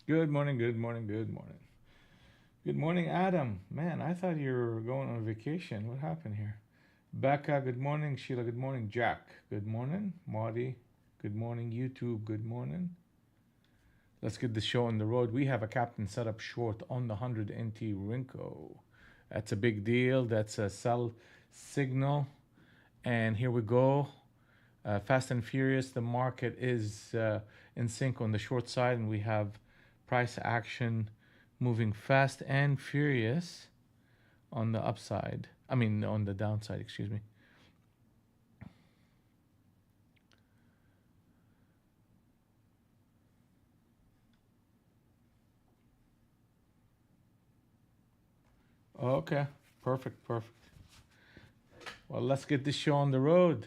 Good morning, good morning, good morning. Good morning, Adam. Man, I thought you were going on vacation. What happened here? Becca, good morning. Sheila, good morning. Jack, good morning. Marty, good morning. YouTube, good morning. Let's get the show on the road. We have a captain set up short on the 100 NT Rinko. That's a big deal. That's a sell signal. And here we go. Fast and furious. The market is in sync on the short side, and we have price action moving fast and furious on the upside. I mean, on the downside, excuse me. Okay, perfect, perfect. Well, let's get this show on the road.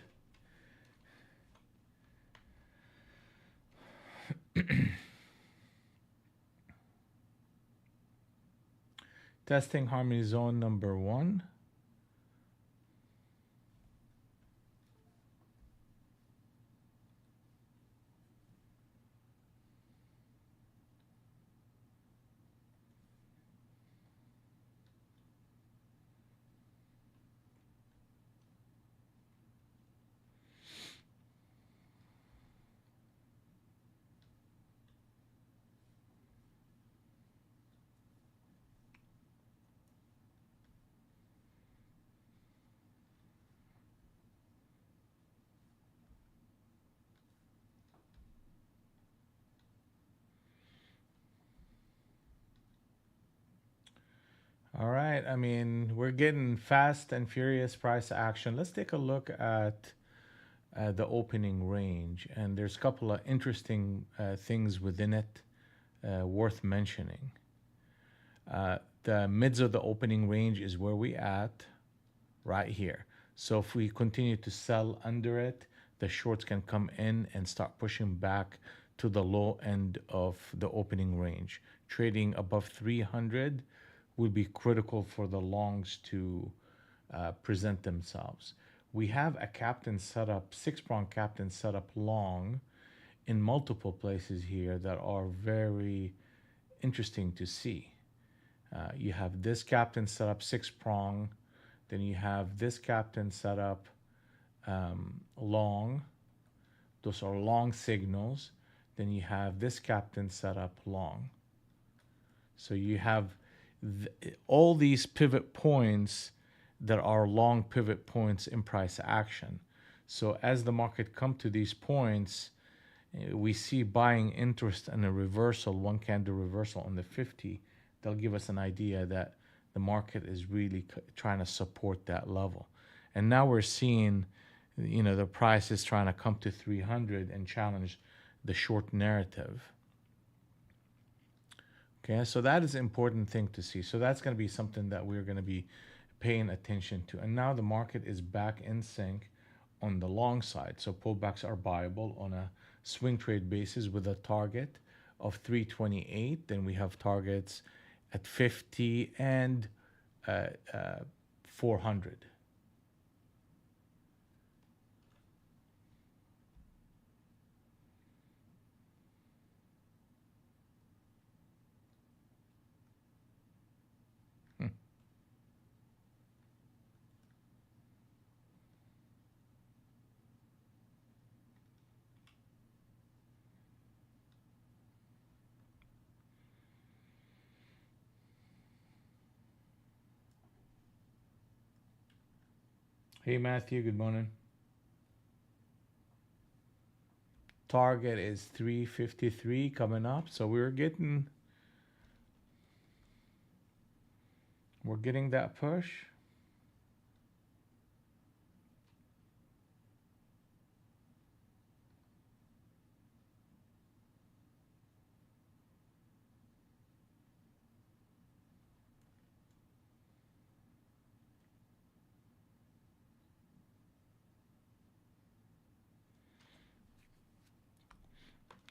Testing harmony zone number one. All right. I mean, we're getting fast and furious price action. Let's take a look at the opening range, and there's a couple of interesting things within it worth mentioning. The mids of the opening range is where we at right here. So if we continue to sell under it, the shorts can come in and start pushing back to the low end of the opening range. Trading above 300 would be critical for the longs to present themselves. We have a captain set up, six prong captain set up long in multiple places here that are very interesting to see. You have this captain set up six prong, then you have this captain set up long. Those are long signals. Then you have this captain set up long. So you have all these pivot points that are long pivot points in price action. So as the market come to these points, we see buying interest and a reversal, one candle reversal on the 50. They'll give us an idea that the market is really trying to support that level. And now we're seeing, the price is trying to come to 300 and challenge the short narrative. Okay, so that is an important thing to see. So that's going to be something that we're going to be paying attention to. And now the market is back in sync on the long side. So pullbacks are buyable on a swing trade basis with a target of 328. Then we have targets at 50 and 400. Hmm. Hey Matthew, good morning. Target is 353 coming up. So we're getting that push.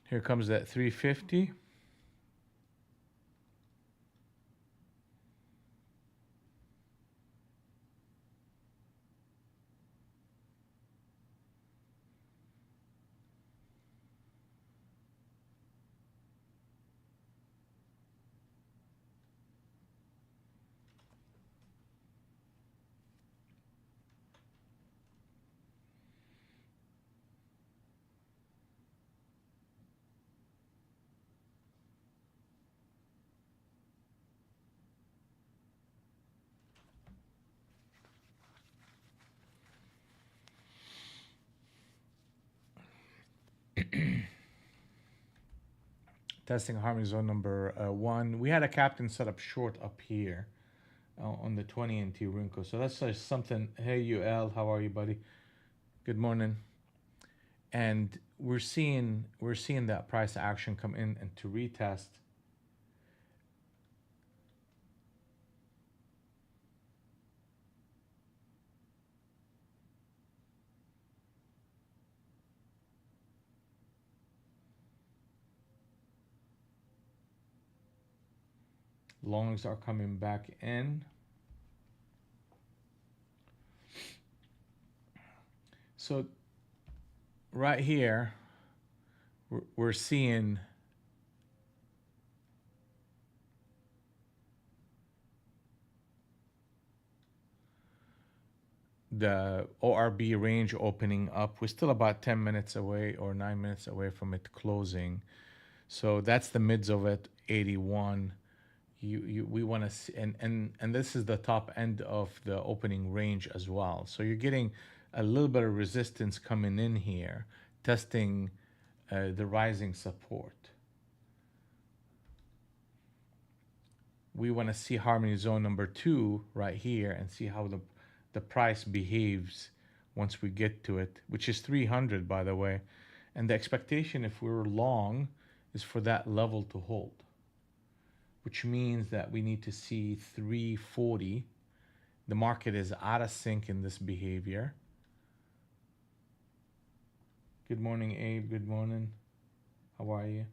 Here comes that 350. Testing harmony zone number one. We had a captain set up short up here on the 20 NT Rinko. So that's just something. Hey, UL, how are you, buddy? Good morning. And we're seeing that price action come in and to retest. Longs are coming back in. So right here, we're seeing the ORB range opening up. We're still about 10 minutes away or 9 minutes away from it closing. So that's the mids of it, 81. We want to see, and this is the top end of the opening range as well. So you're getting a little bit of resistance coming in here, testing the rising support. We want to see harmony zone number two right here and see how the price behaves once we get to it, which is 300, by the way. And the expectation, if we're long, is for that level to hold, which means that we need to see 340. The market is out of sync in this behavior. Good morning, Abe. Good morning. How are you?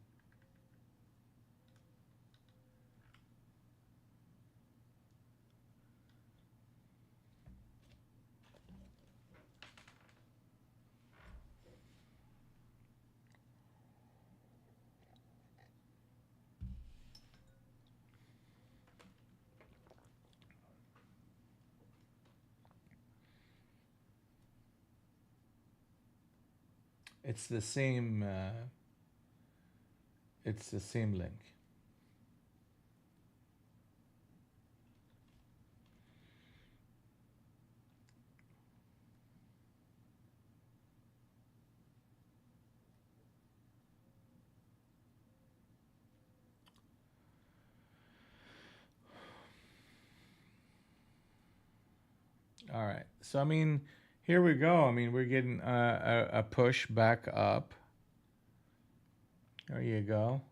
It's the same. It's the same link. All right. So I mean, here we go. I mean, we're getting a push back up. There you go.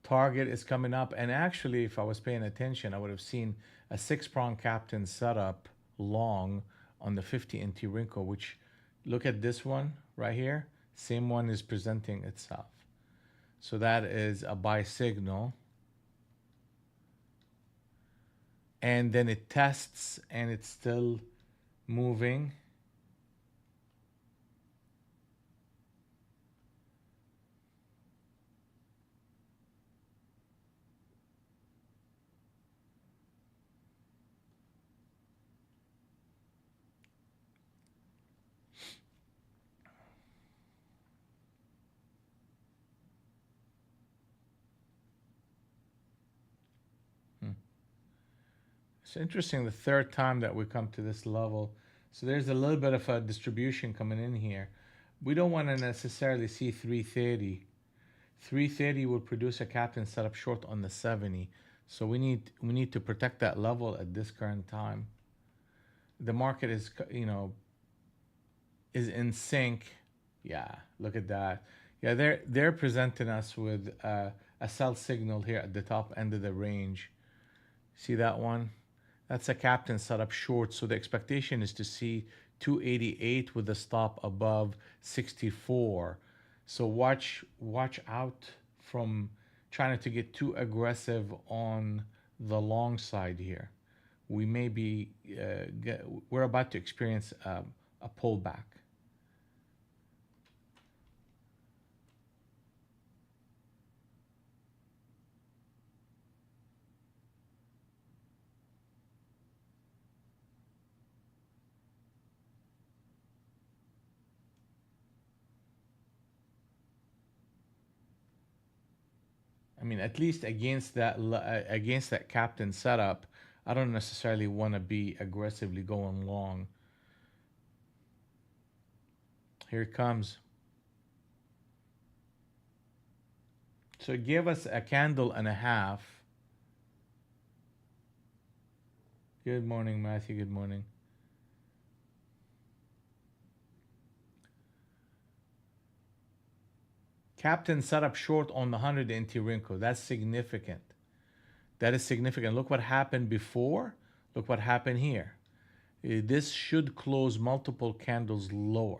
Target is coming up, and actually, if I was paying attention, I would have seen a six-prong captain setup long on the 50 NT Rinko. Which, look at this one right here. Same one is presenting itself. So that is a buy signal. And then it tests, and it's still moving. Hmm. It's interesting the third time that we come to this level. So there's a little bit of a distribution coming in here. We don't want to necessarily see 330. 330 will produce a captain setup short on the 70. So we need to protect that level at this current time. The market is is in sync. Yeah, look at that. Yeah, they're presenting us with a sell signal here at the top end of the range. See that one? That's a captain setup short. So the expectation is to see 288 with a stop above 64. So watch out from trying to get too aggressive on the long side here. We may be we're about to experience a pullback. I mean, at least against that captain setup, I don't necessarily want to be aggressively going long. Here it comes. So it gave us a candle and a half. Good morning, Matthew. Good morning. Captain set up short on the 100 NT Rinko. That's significant. That is significant. Look what happened before. Look what happened here. This should close multiple candles lower.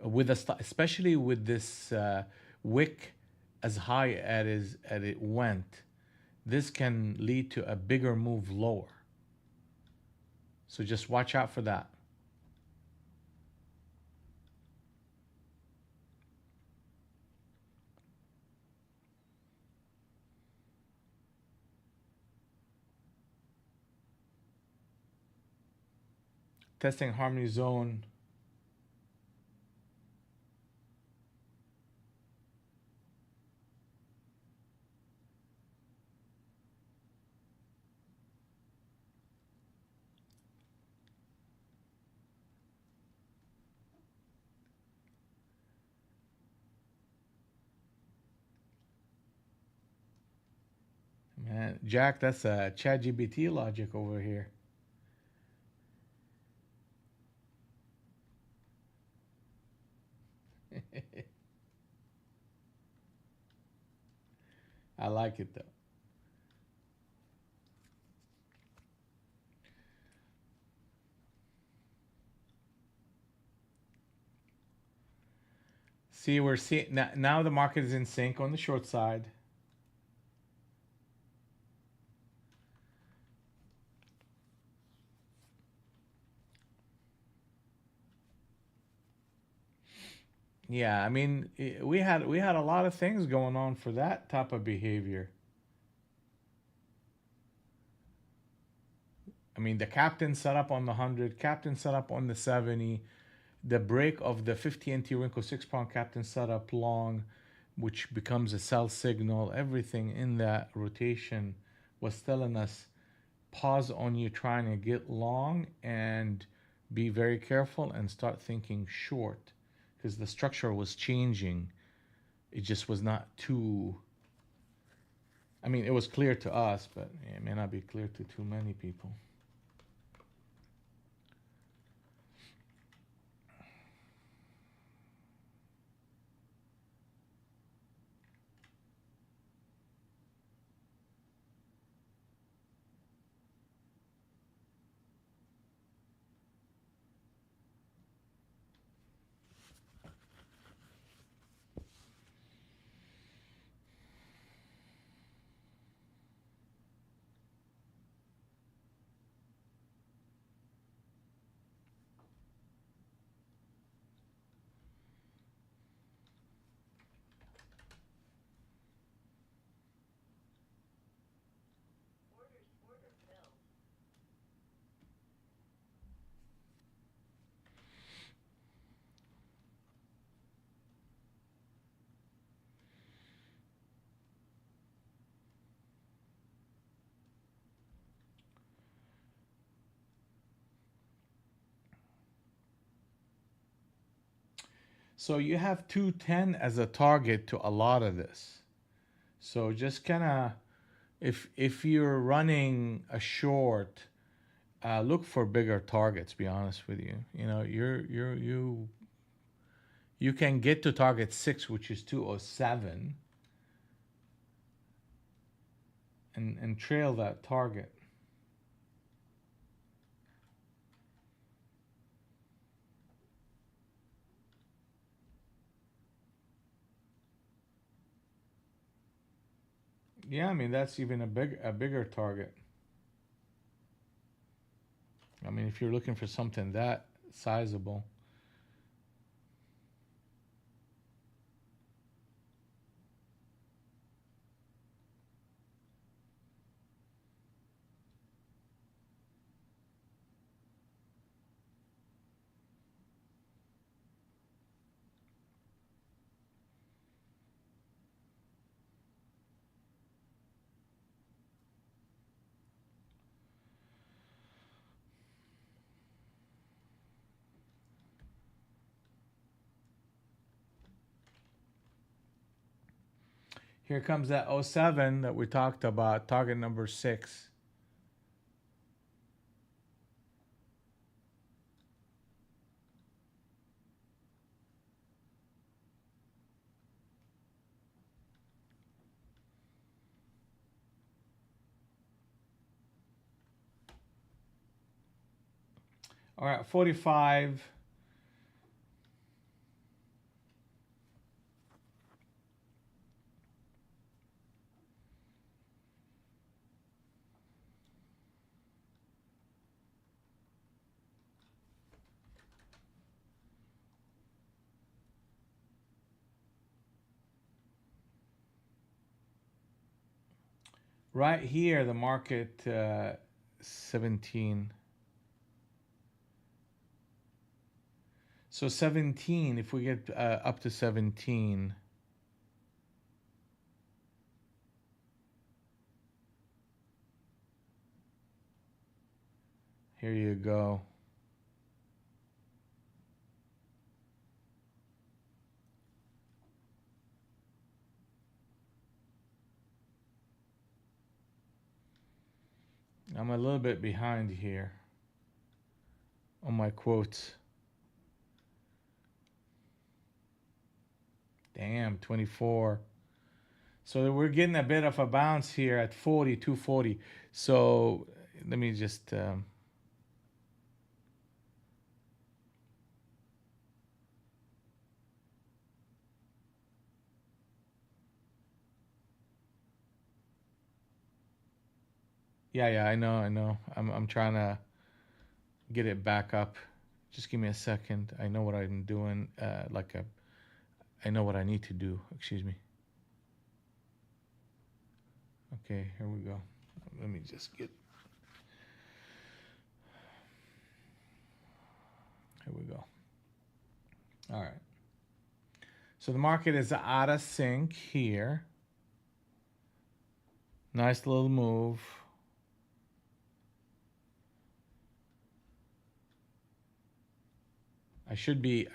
With a especially with this wick as high as it went, this can lead to a bigger move lower. So just watch out for that. Testing harmony zone. Man, Jack, that's a ChatGPT logic over here. I like it though. See, we're seeing now the market is in sync on the short side. Yeah, I mean, we had a lot of things going on for that type of behavior. I mean, the captain set up on the 100, captain set up on the 70, the break of the 50 NT Rinko 6 pound captain set up long, which becomes a sell signal. Everything in that rotation was telling us pause on you trying to get long and be very careful and start thinking short because the structure was changing. It just was not too. I mean, it was clear to us, but it may not be clear to too many people. So you have 210 as a target to a lot of this. So just kind of if you're running a short, look for bigger targets. Be honest with you. You know you can get to target 6, which is 207, and trail that target. Yeah, I mean that's even a bigger target. I mean if you're looking for something that sizable. Here comes that '07 that we talked about, target number 6. All right, 45. Right here, the market 17. So 17, if we get up to 17, here you go. I'm a little bit behind here on my quotes. Damn, 24. So we're getting a bit of a bounce here at 40, 240. So let me just yeah, I know. I'm trying to get it back up. Just give me a second. I know what I'm doing. I know what I need to do. Excuse me. Okay, here we go. Let me just get. Here we go. All right. So the market is out of sync here. Nice little move. I should be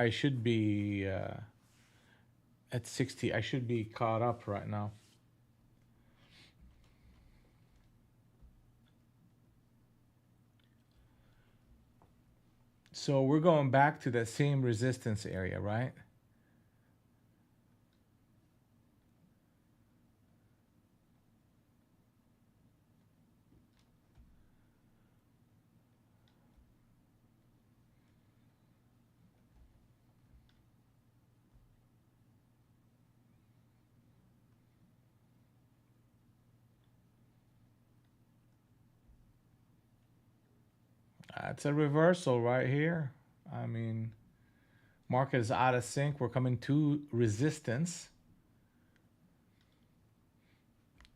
at 60. I should be caught up right now. So we're going back to that same resistance area, right? It's a reversal right here. I mean, market is out of sync. We're coming to resistance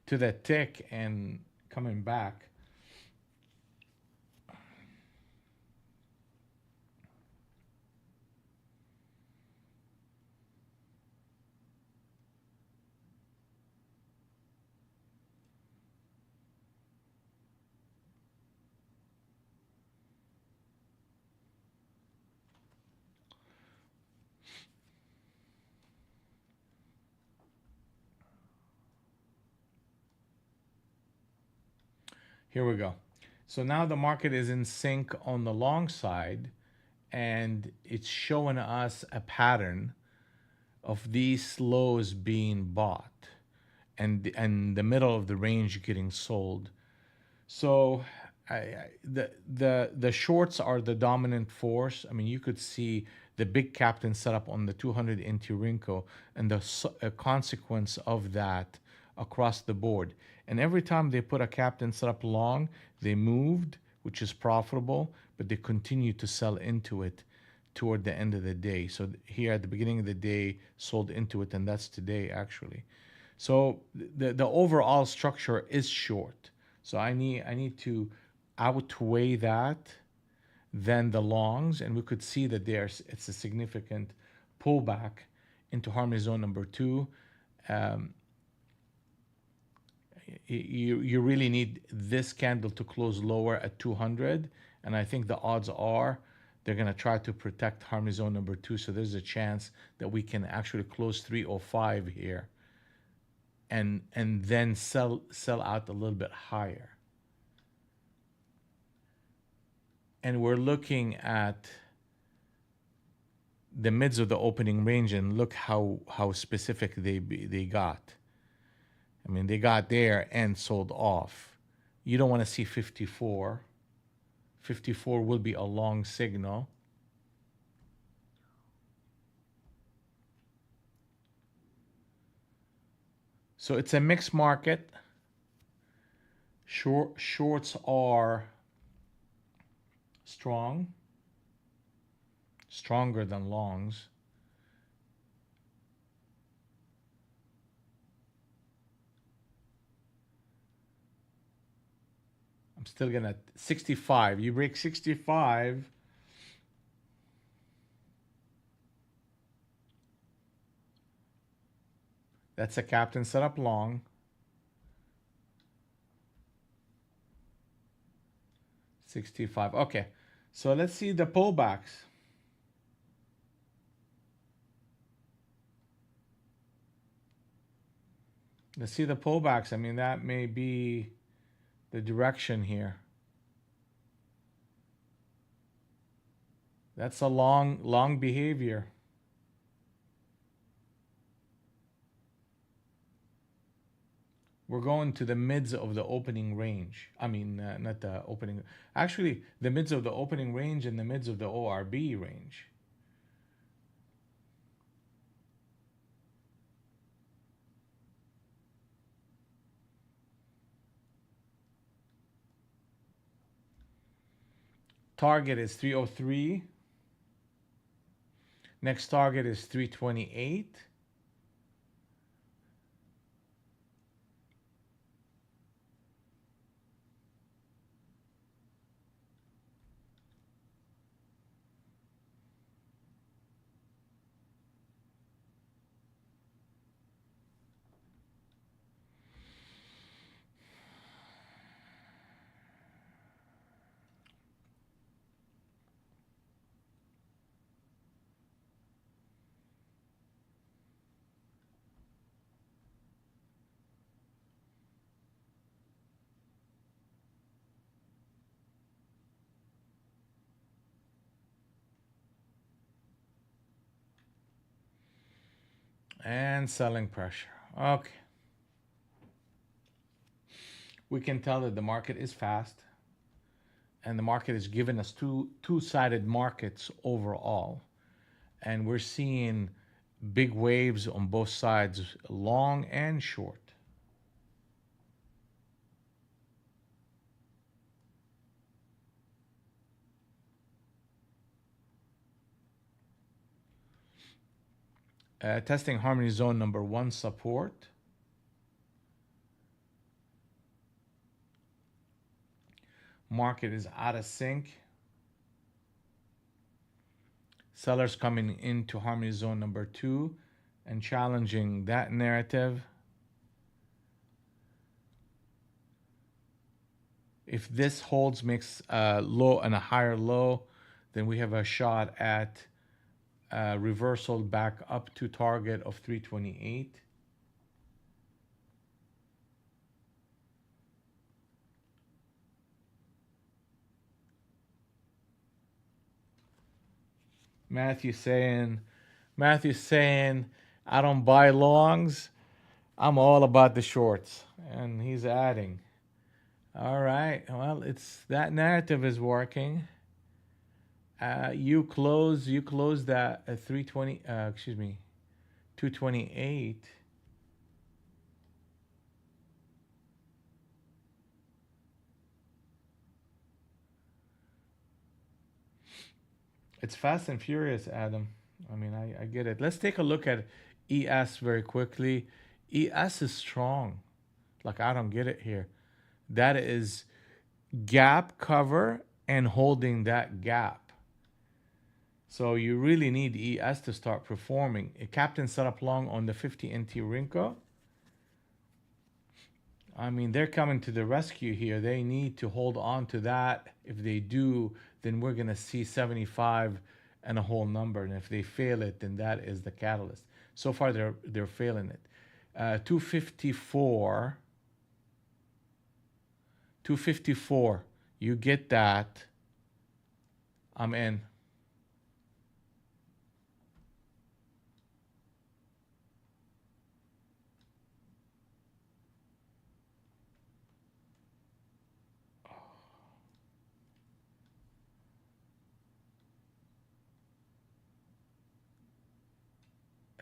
to that tick and coming back. Here we go. So now the market is in sync on the long side, and it's showing us a pattern of these lows being bought and the middle of the range getting sold. So the shorts are the dominant force. I mean, you could see the big captain set up on the 200 into Rinko and the consequence of that across the board. And every time they put a captain set up long, they moved, which is profitable, but they continue to sell into it toward the end of the day. So here at the beginning of the day, sold into it, and that's today actually. So the overall structure is short. So I need to outweigh that than the longs, and we could see that it's a significant pullback into harmony zone number 2. Um, you really need this candle to close lower at 200, and I think the odds are they're going to try to protect harmony zone number 2. So there's a chance that we can actually close 305 here. and then sell out a little bit higher. And we're looking at the mids of the opening range, and look how specific they got. I mean, they got there and sold off. You don't want to see 54. 54 will be a long signal. So it's a mixed market. Shorts are strong, stronger than longs. I'm still gonna 65. You break 65, that's a captain setup long. 65. Okay. So let's see the pullbacks. Let's see the pullbacks. I mean, that may be the direction here. That's a long behavior. We're going to the mids of the opening range. I mean, not the opening. Actually, the mids of the opening range and the mids of the ORB range. Target is 303. Next target is 328. And selling pressure. Okay. We can tell that the market is fast, and the market is giving us two-sided markets overall. And we're seeing big waves on both sides, long and short. Testing harmony zone number 1 support. Market is out of sync. Sellers coming into harmony zone number 2 and challenging that narrative. If this holds, makes a low and a higher low, then we have a shot at reversal back up to target of 328. Matthew's saying, I don't buy longs. I'm all about the shorts. And he's adding, all right, well, it's that narrative is working. You close that 320, excuse me, 228. It's fast and furious, Adam. I mean, I get it. Let's take a look at ES very quickly. ES is strong. Like, I don't get it here. That is gap cover and holding that gap. So you really need ES to start performing. A captain set up long on the 50 NT Rinko. I mean, they're coming to the rescue here. They need to hold on to that. If they do, then we're going to see 75 and a whole number. And if they fail it, then that is the catalyst. So far, they're failing it. 254. 254. You get that. I'm in.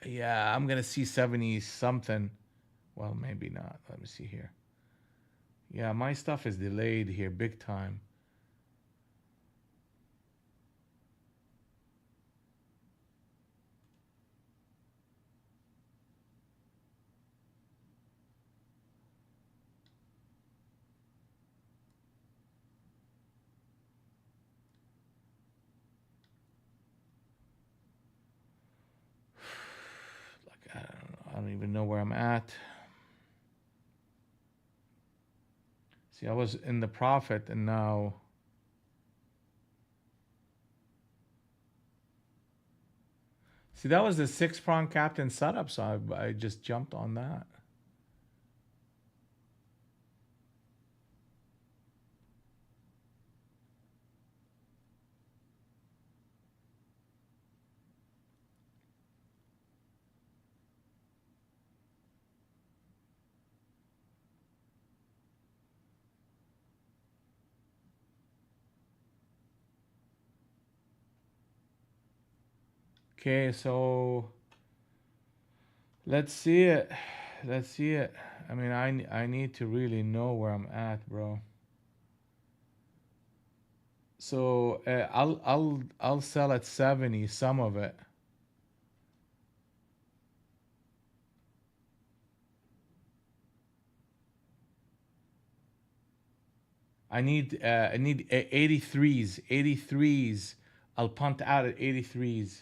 Yeah, I'm gonna see 70 something. Well, maybe not. Let me see here. Yeah, my stuff is delayed here big time. Like I don't even know where I'm at. See, I was in the profit and now. See, that was the six prong captain setup, so I just jumped on that. Okay, so let's see it. Let's see it. I mean, I need to really know where I'm at, bro. So I'll sell at 70 some of it. I need 83s. 83s. I'll punt out at 83s.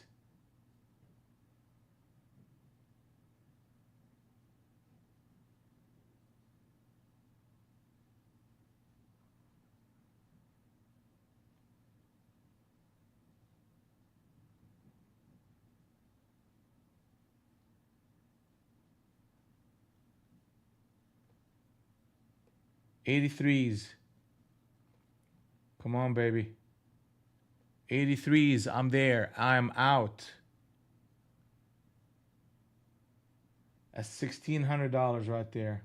'83s. Come on, baby. '83s. I'm there. I'm out. That's $1,600 right there.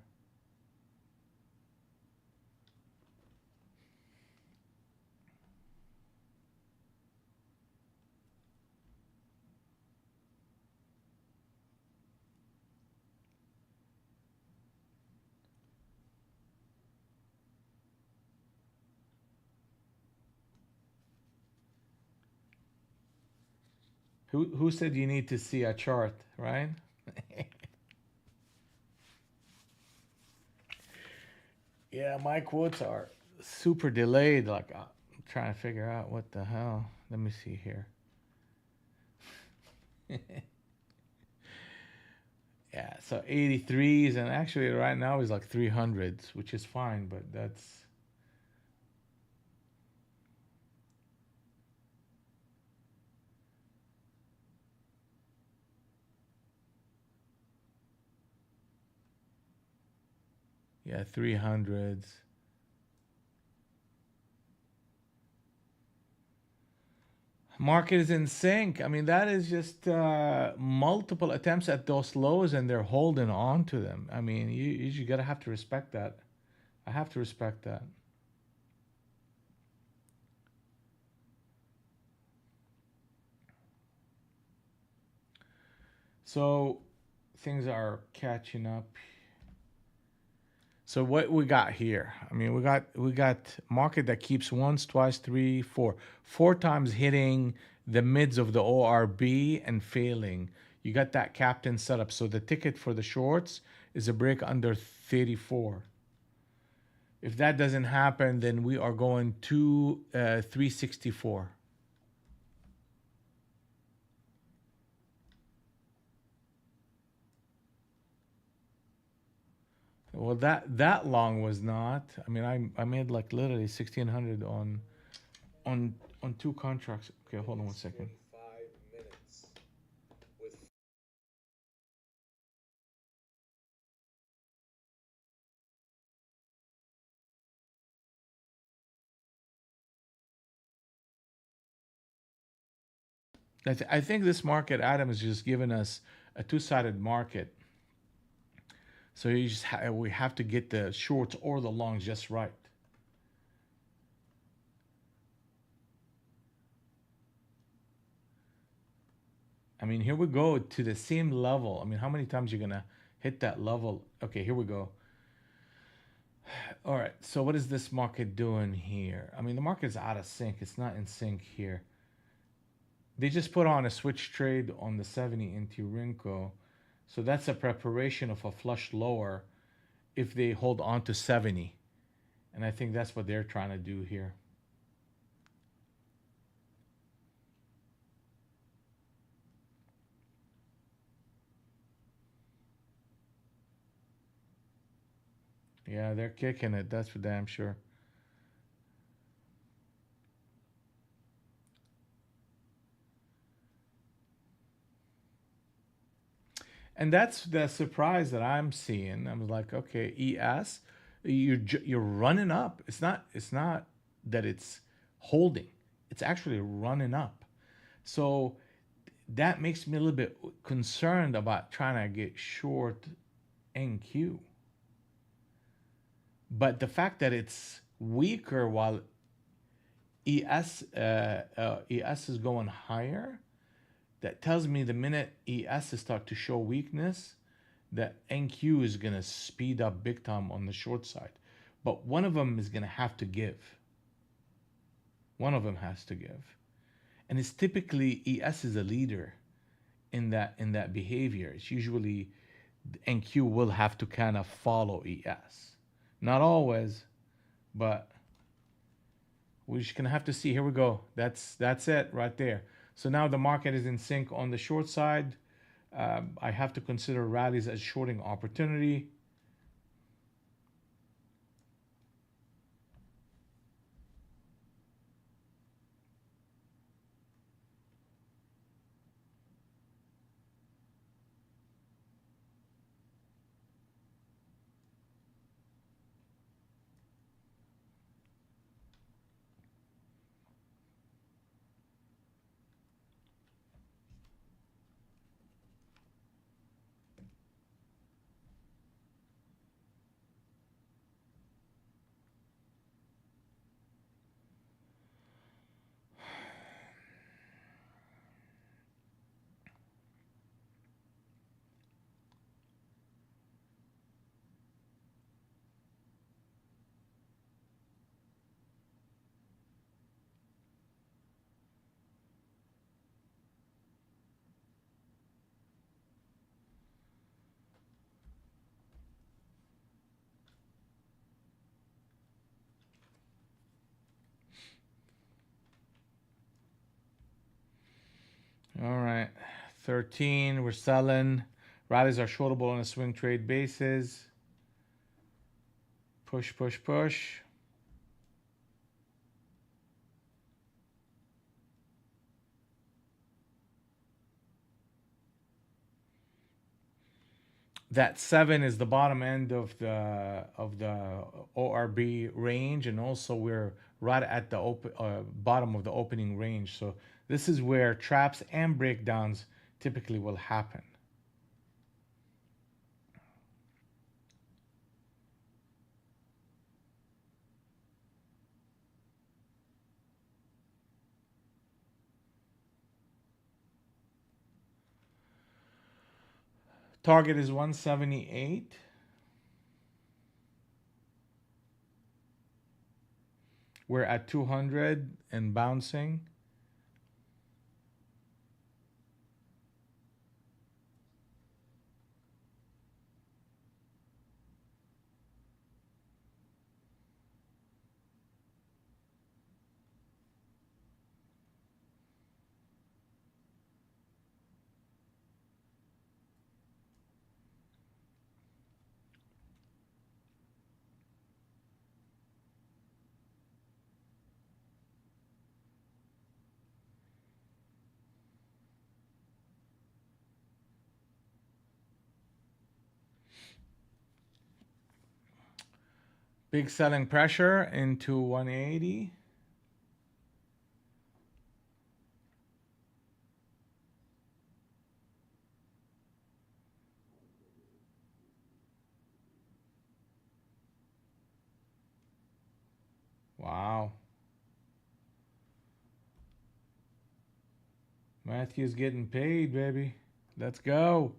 Who said you need to see a chart, right? Yeah, my quotes are super delayed. Like I'm trying to figure out what the hell. Let me see here. Yeah, so 83s and actually right now is like 300s, which is fine, but that's yeah, 300s. Market is in sync. I mean, that is just multiple attempts at those lows and they're holding on to them. I mean, you gotta have to respect that. I have to respect that. So things are catching up. So what we got here? I mean, we got market that keeps once, twice, three, four times hitting the mids of the ORB and failing. You got that captain setup. So the ticket for the shorts is a break under 34. If that doesn't happen, then we are going to 364. Well, that long was not. I mean, I made like literally 1,600 on on two contracts. Okay, hold on one second. I think this market, Adam, is just giving us a two-sided market. So we have to get the shorts or the longs just right. I mean, here we go to the same level. I mean, how many times you're gonna hit that level? Okay, here we go. All right. So what is this market doing here? I mean, the market's out of sync. It's not in sync here. They just put on a switch trade on the 70 into Rinko. So that's a preparation of a flush lower if they hold on to 70. And I think that's what they're trying to do here. Yeah, they're kicking it. That's for damn sure. And that's the surprise that I'm seeing. I'm like, okay, ES, you're running up. It's not that it's holding. It's actually running up. So that makes me a little bit concerned about trying to get short NQ. But the fact that it's weaker while ES is going higher, that tells me the minute ES start to show weakness, that NQ is going to speed up big time on the short side. But one of them is going to have to give. One of them has to give. And it's typically ES is a leader in that behavior. It's usually NQ will have to kind of follow ES. Not always, but we're just gonna have to see. Here we go. That's it right there. So now the market is in sync on the short side. I have to consider rallies as shorting opportunity. All right, 13. We're selling. Rallies are shortable on a swing trade basis. Push, push, push. That 7 is the bottom end of the ORB range, and also we're right at the bottom of the opening range. So this is where traps and breakdowns typically will happen. Target is 178. We're at 200 and bouncing. Big selling pressure into 180. Matthew's getting paid, baby. Let's go.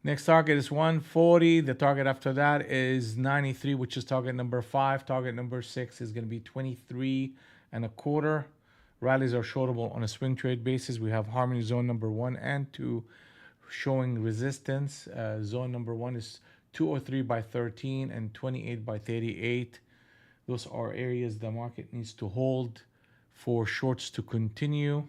Next target is 140. The target after that is 93, which is target number 5. Target number 6 is going to be 23 and a quarter. Rallies are shortable on a swing trade basis. We have harmony zone number 1 and 2 showing resistance. Zone number 1 is 203 by 13 and 28 by 38. Those are areas the market needs to hold for shorts to continue.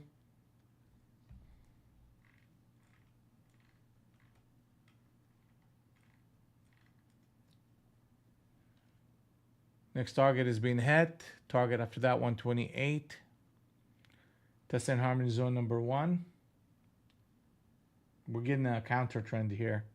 Next target is being hit. Target after that 128. Testing harmony zone number 1. We're getting a counter trend here.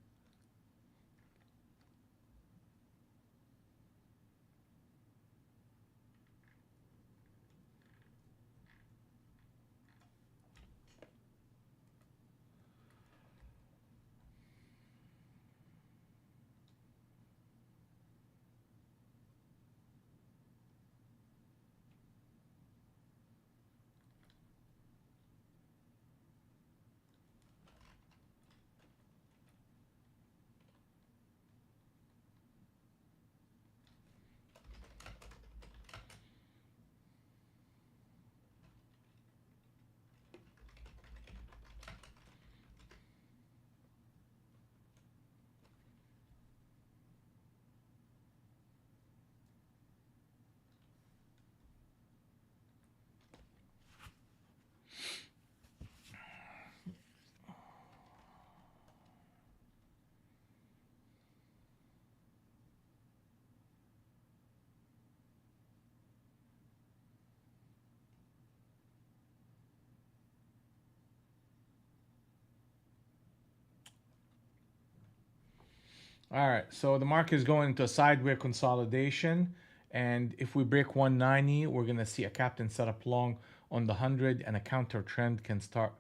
All right, so the market is going into a sideways consolidation, and if we break 190, we're gonna see a captain set up long on the 100, and a counter trend can start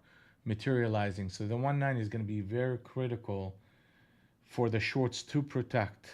materializing. So the 190 is gonna be very critical for the shorts to protect.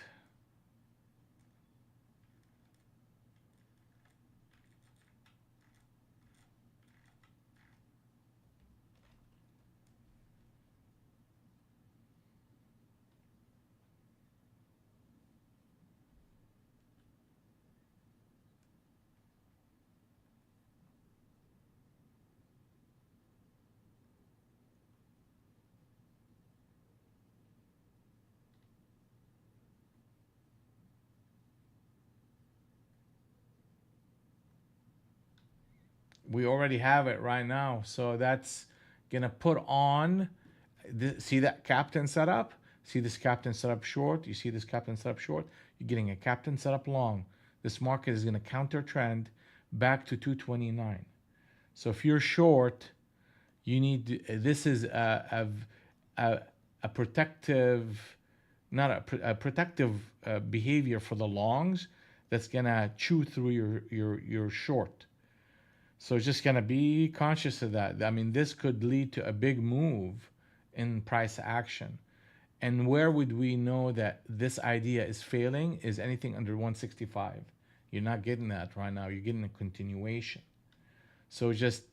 We already have it right now, so that's gonna put on. See that captain setup? See this captain setup short? You see this captain setup short? You're getting a captain setup long. This market is gonna counter trend back to 229. So if you're short, you need this is a protective, not a protective behavior for the longs that's gonna chew through your short. So just gonna be conscious of that. I mean, this could lead to a big move in price action. And where would we know that this idea is failing is anything under 165. You're not getting that right now. You're getting a continuation. So just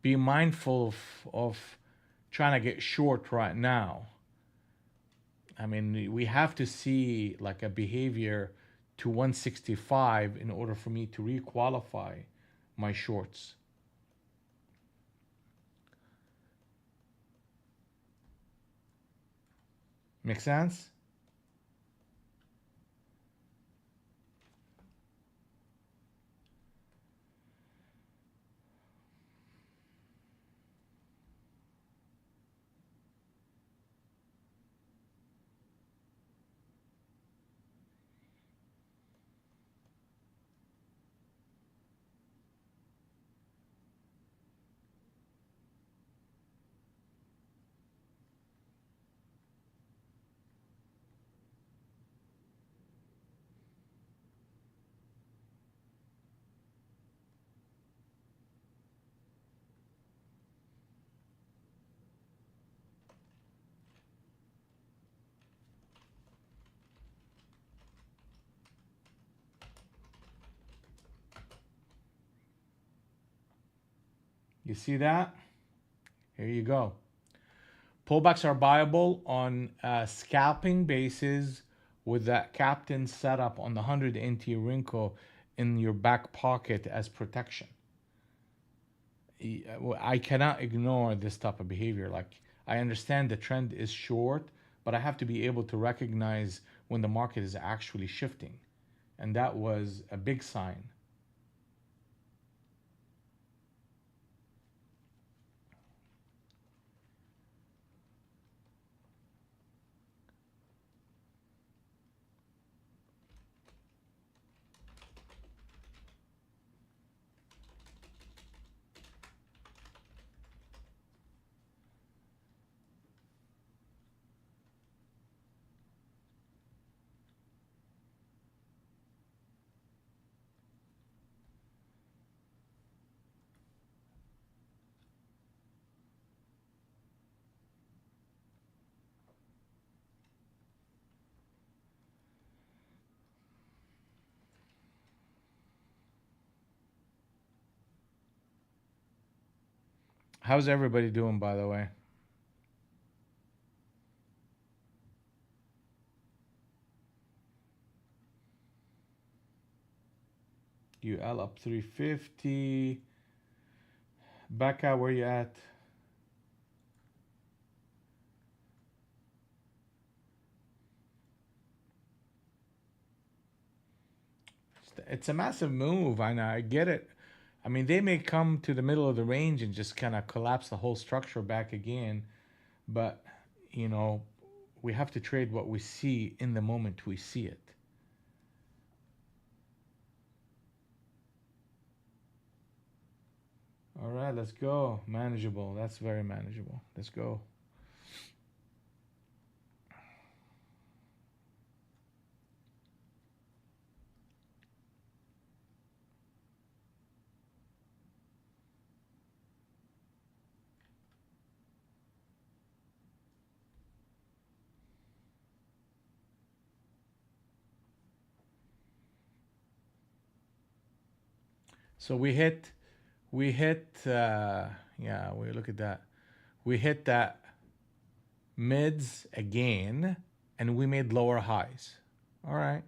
be mindful of trying to get short right now. I mean, we have to see like a behavior to 165 in order for me to requalify my shorts. Make sense? You see that? Here you go. Pullbacks are buyable on a scalping basis with that captain setup on the 100 NT Rinko in your back pocket as protection. I cannot ignore this type of behavior. Like, I understand the trend is short, but I have to be able to recognize when the market is actually shifting. And that was a big sign. How's everybody doing, by the way? UL up 350. Becca, where you at? It's a massive move, and I get it. I mean, they may come to the middle of the range and just kind of collapse the whole structure back again, but you know, we have to trade what we see in the moment we see it. All right, let's go. Manageable. That's very manageable. Let's go. So yeah, we look at that. We hit that mids again, and we made lower highs. All right.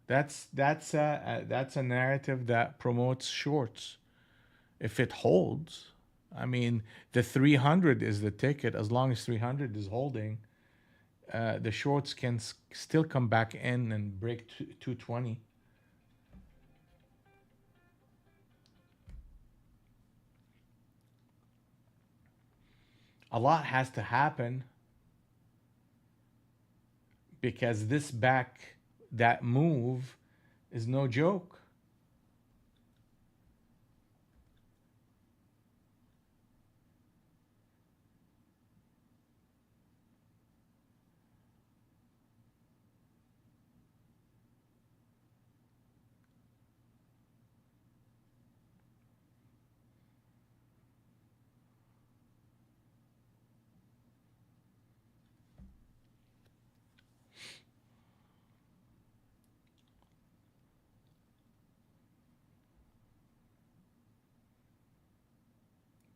That's a narrative that promotes shorts. If it holds, I mean, the 300 is the ticket. As long as 300 is holding, the shorts can still come back in and break 220. A lot has to happen because that move is no joke.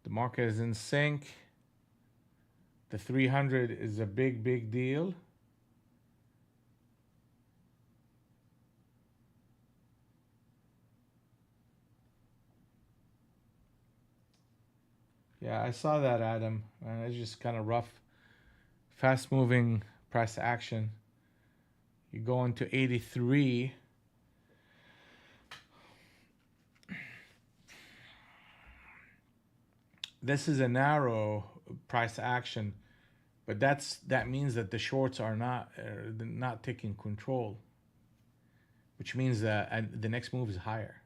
The market is in sync. The 300 is a big deal. Yeah, I saw that, Adam. It's just kind of rough, fast moving price action. You go into 83. This is a narrow price action, but that means that the shorts are not taking control, which means that the next move is higher.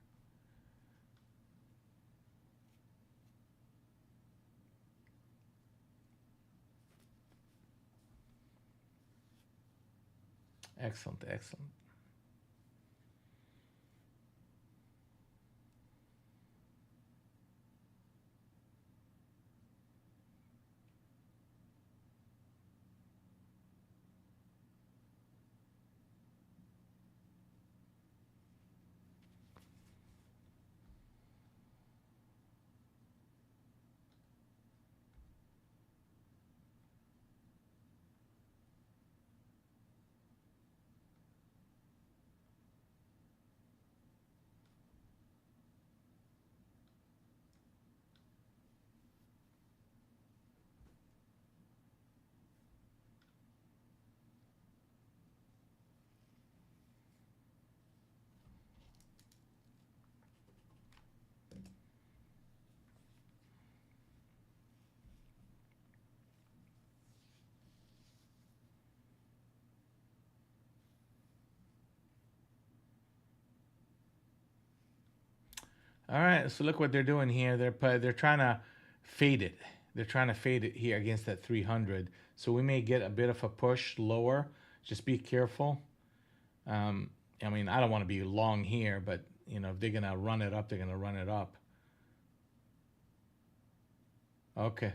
Excellent, excellent. All right, so look what they're doing here. They're trying to fade it. They're trying to fade it here against that 300. So we may get a bit of a push lower. Just be careful. Um, I mean, I don't want to be long here, but if they're gonna run it up, they're gonna run it up. Okay,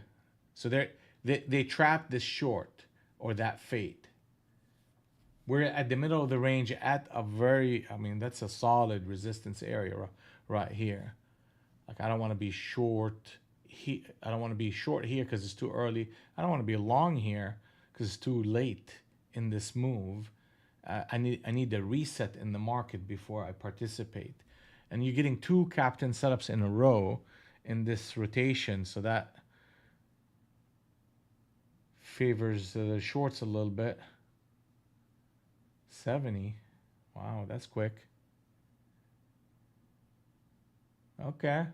so they trapped this short or that fade. We're at the middle of the range at a very, I mean, that's a solid resistance area right here. Like I don't want to be short. I don't want to be short here because it's too early. I don't want to be long here because it's too late in this move. I need the reset in the market before I participate. And you're getting two captain setups in a row in this rotation, so that favors the shorts a little bit. 70. Wow, that's quick. Okay.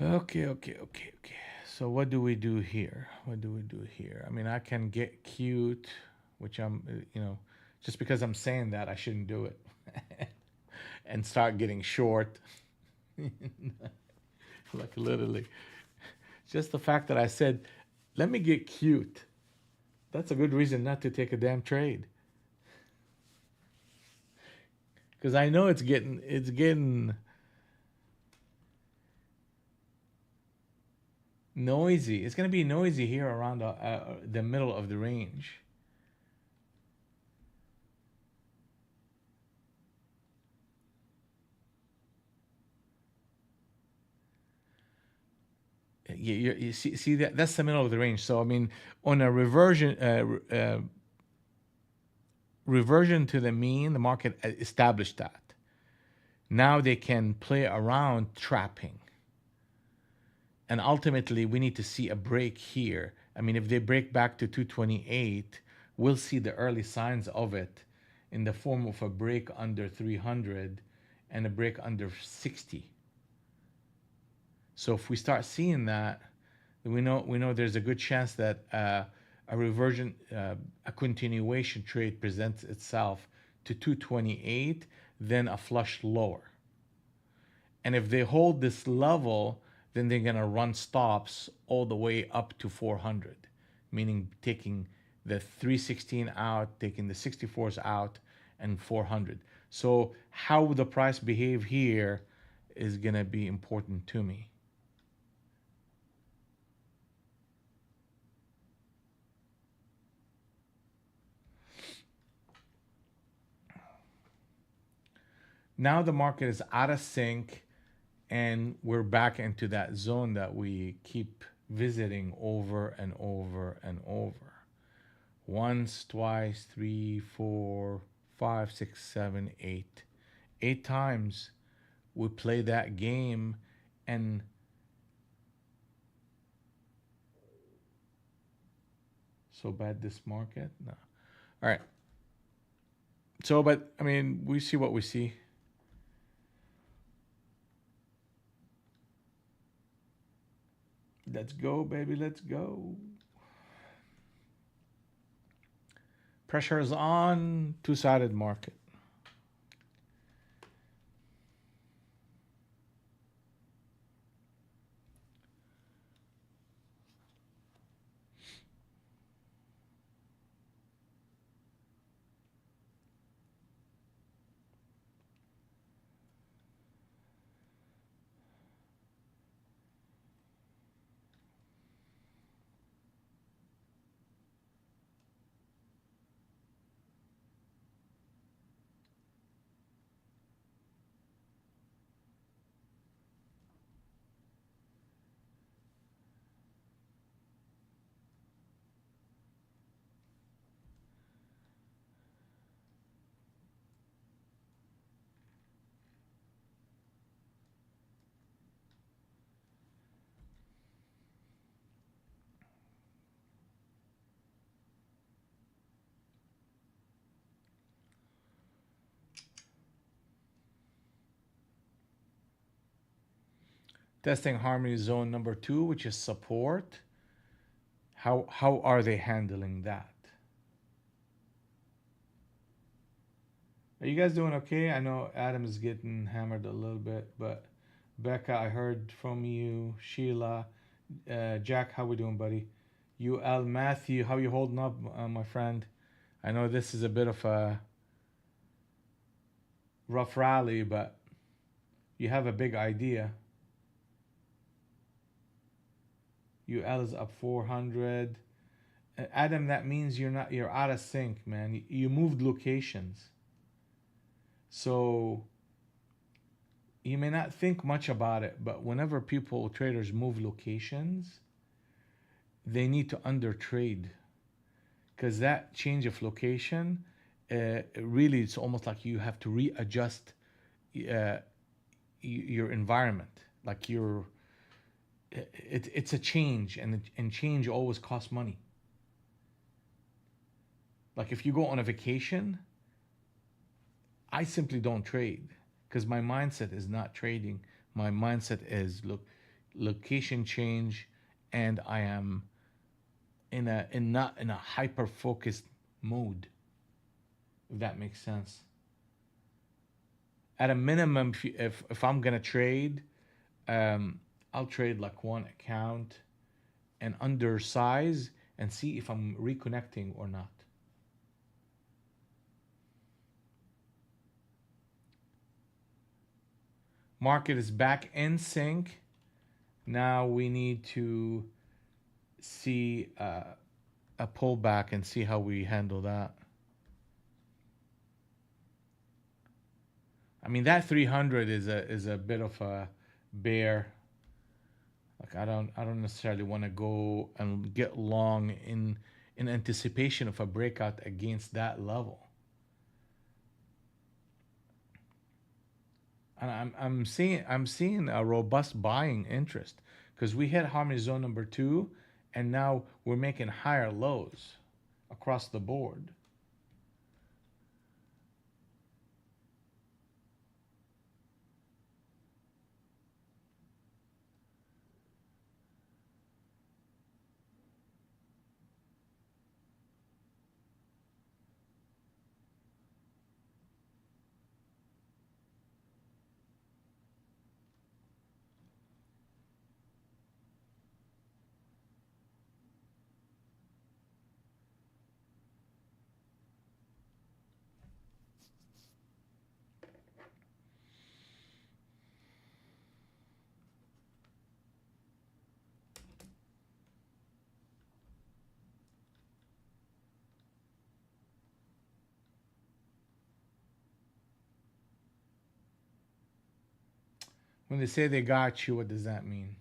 Okay. So what do we do here? What do we do here? I mean, I can get cute, which just because I'm saying that, I shouldn't do it, and start getting short. Like literally, just the fact that I said, "Let me get cute." That's a good reason not to take a damn trade, because I know it's getting noisy. It's gonna be noisy here around the middle of the range. You see that's the middle of the range. So I mean, on a reversion to the mean, the market established that. Now they can play around trapping, and ultimately we need to see a break here. I mean, if they break back to 228, we'll see the early signs of it in the form of a break under 300 and a break under 60. So if we start seeing that, we know there's a good chance that a reversion, a continuation trade presents itself to 228, then a flush lower. And if they hold this level, then they're gonna run stops all the way up to 400, meaning taking the 316 out, taking the 64s out, and 400. So how the price behave here is gonna be important to me. Now the market is out of sync, and we're back into that zone that we keep visiting over and over and over. Once, twice, three, four, five, six, seven, eight. 8 times we play that game, and so bad this market. No. All right. So, but I mean, we see what we see. Let's go, baby. Let's go. Pressure is on. Two-sided market. Testing harmony zone number two, which is support. How are they handling that? Are you guys doing okay? I know Adam is getting hammered a little bit, but Becca, I heard from you. Sheila, Jack, how we doing, buddy? You, Al, Matthew, how you holding up, my friend? I know this is a bit of a rough rally, but you have a big idea. UL is up 400. Adam, that means you're out of sync, man. You moved locations. So you may not think much about it, but whenever people traders move locations, they need to under trade because that change of location, really, it's almost like you have to readjust uh, your environment. Like it's a change, and change always costs money. Like if you go on a vacation, I simply don't trade because my mindset is not trading. My mindset is location change, and I am not in a hyper focused mode. If that makes sense. At a minimum, if I'm gonna trade, um, I'll trade like one account and undersize and see if I'm reconnecting or not. Market is back in sync. Now we need to see a pullback and see how we handle that. I mean that 300 is a bit of a bear. Like I don't necessarily want to go and get long in anticipation of a breakout against that level. And I'm seeing a robust buying interest because we hit harmony zone number two, and now we're making higher lows across the board. When they say they got you, what does that mean?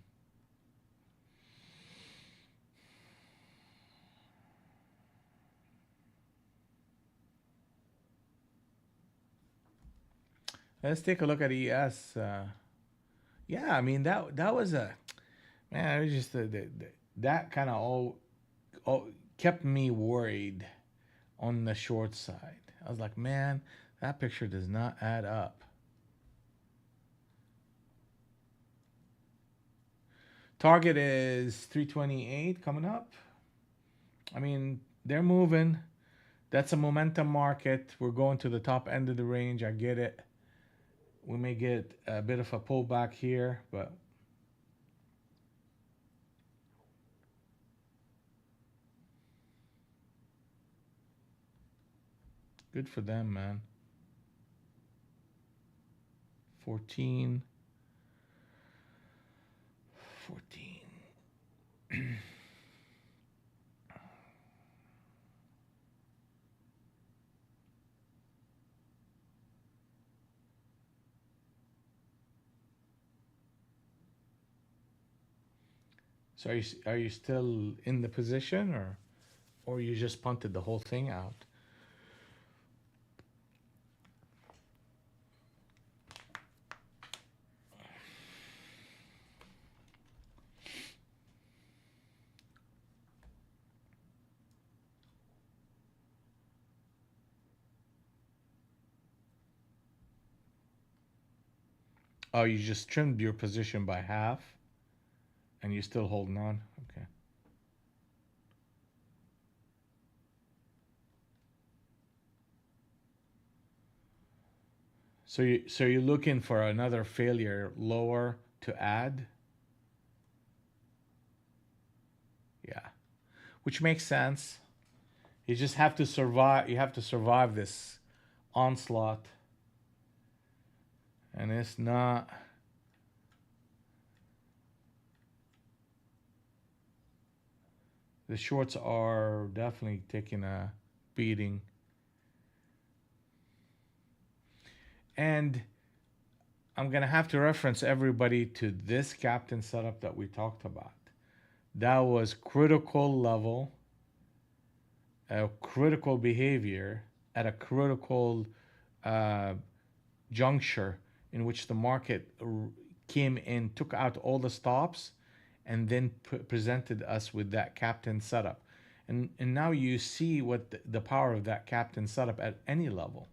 Let's take a look at ES. Yeah, I mean that was a man. It was just that kind of all kept me worried on the short side. I was like, man, that picture does not add up. Target is 328 coming up. I mean, they're moving. That's a momentum market. We're going to the top end of the range. I get it. We may get a bit of a pullback here, but good for them, man. 14, 14. So are you still in the position, or you just punted the whole thing out? Oh, you just trimmed your position by half, and you're still holding on. Okay. So you're looking for another failure lower to add? Yeah. Which makes sense. You just have to survive. You have to survive this onslaught, and it's not. The shorts are definitely taking a beating, and I'm gonna have to reference everybody to this captain setup that we talked about. That was critical level, a critical behavior at a critical uh, juncture in which the market came in, took out all the stops, and then presented us with that captain setup. And now you see what the power of that captain setup at any level.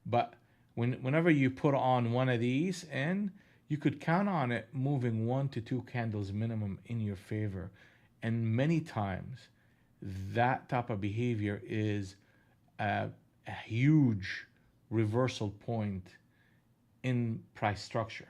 But whenever you put on one of these in, you could count on it moving 1 to 2 candles minimum in your favor. And many times, that type of behavior is a huge reversal point in price structure.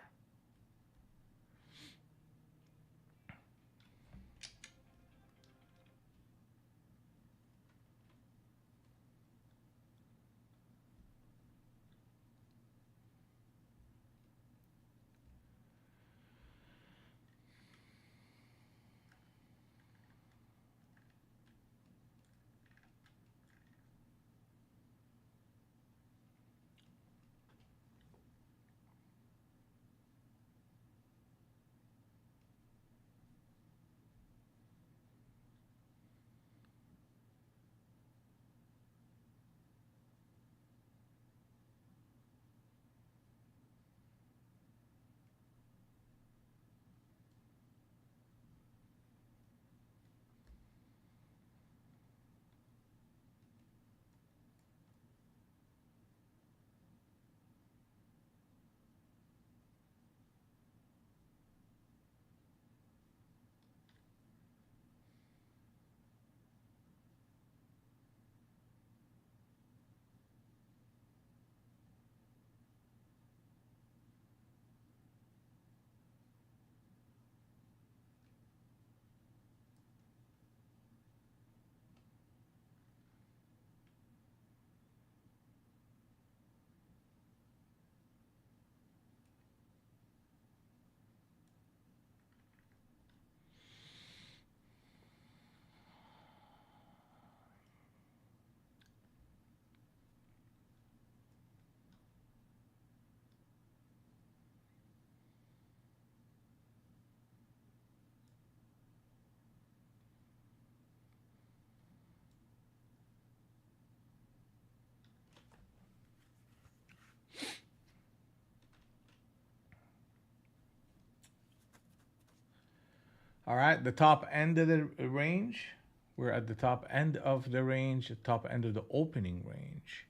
All right, the top end of the range. We're at the top end of the range, the top end of the opening range.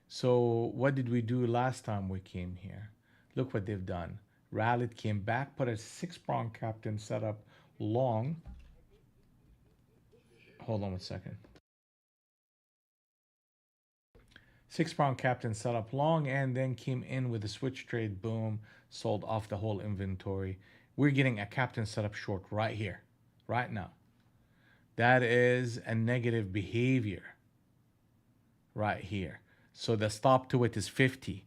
So, what did we do last time we came here? Look what they've done. Rallied, came back, put a six prong captain set up long. Hold on 1 second. Six prong captain set up long and then came in with a switch trade. Boom, sold off the whole inventory. We're getting a captain set up short right here, right now. That is a negative behavior right here. So the stop to it is 50.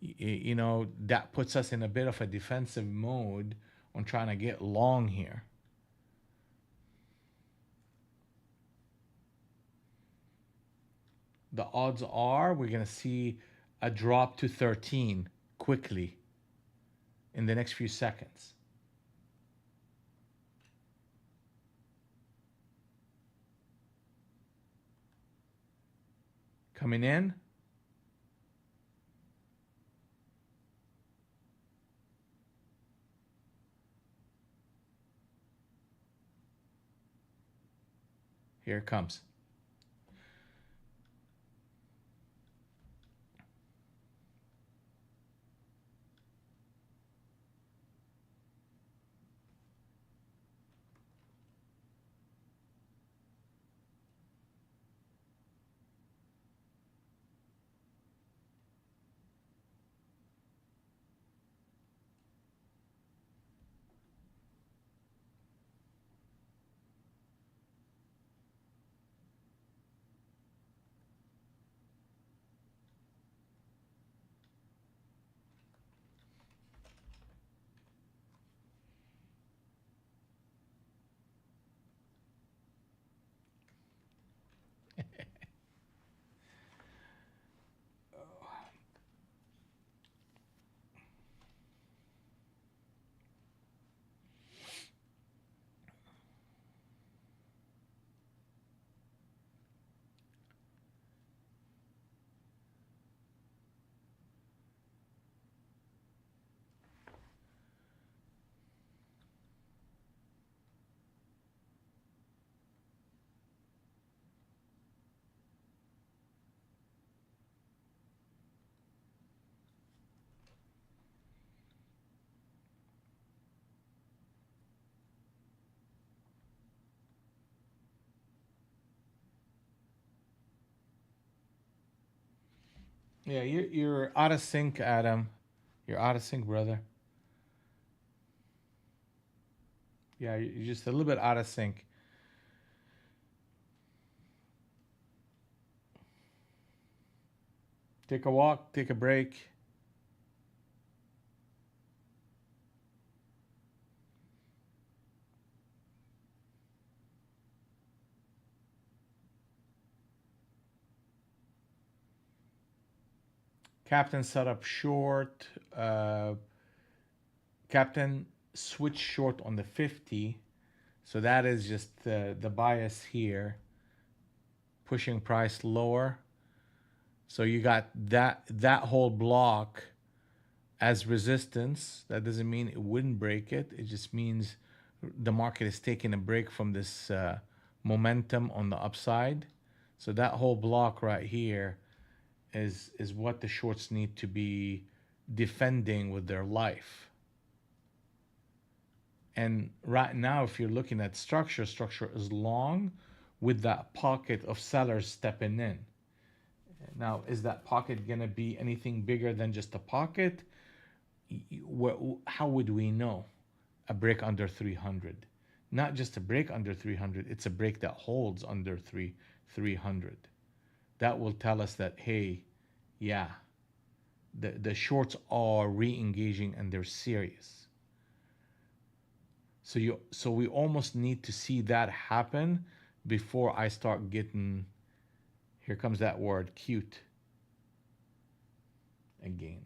You know, that puts us in a bit of a defensive mode on trying to get long here. The odds are we're going to see a drop to 13 quickly in the next few seconds. Coming in. Here it comes. Yeah, you're out of sync, Adam. You're out of sync, brother. Yeah, you're just a little bit out of sync. Take a walk, take a break. Captain set up short. Captain switch short on the 50. So that is just the bias here, pushing price lower. So you got that whole block as resistance. That doesn't mean it wouldn't break it. It just means the market is taking a break from this momentum on the upside. So that whole block right here is what the shorts need to be defending with their life. And right now, if you're looking at structure is long with that pocket of sellers stepping in. Now, is that pocket going to be anything bigger than just a pocket? How would we know? A break under 300. Not just a break under 300, it's a break that holds under 300. That will tell us that, hey, yeah, the shorts are re-engaging and they're serious. So we almost need to see that happen before I start getting, here comes that word, cute again.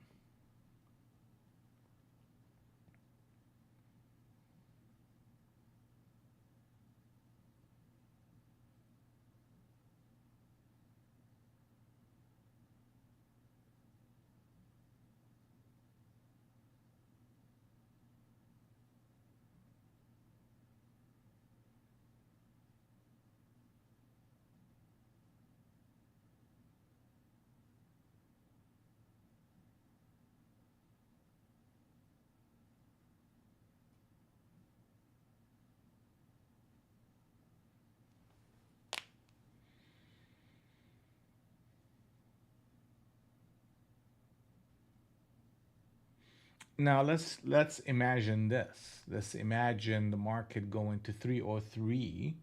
Now let's imagine this. Let's imagine the market going to 303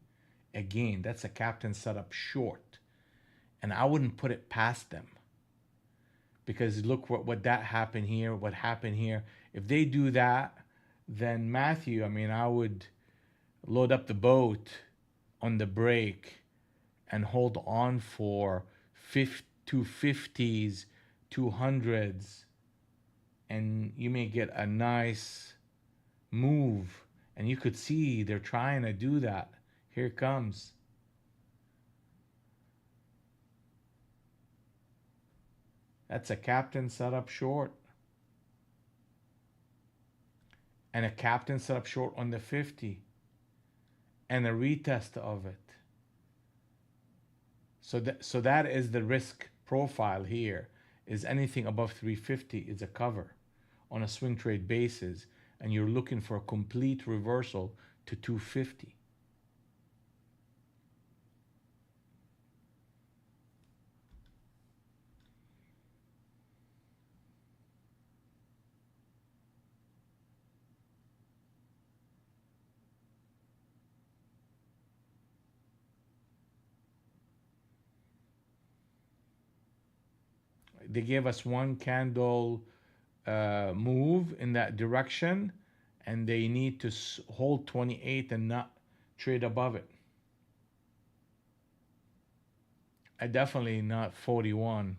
again. That's a captain setup short, and I wouldn't put it past them because look what that happened here. What happened here? If they do that, then Matthew, I mean, I would load up the boat on the break and hold on for 250s, 200s, and you may get a nice move. And you could see they're trying to do that. Here it comes. That's a captain set up short. And a captain set up short on the 50. And a retest of it. So that is the risk profile here. Is anything above 350 is a cover on a swing trade basis, and you're looking for a complete reversal to 250. They gave us one candle move in that direction, and they need to hold 28 and not trade above it. Definitely not 41.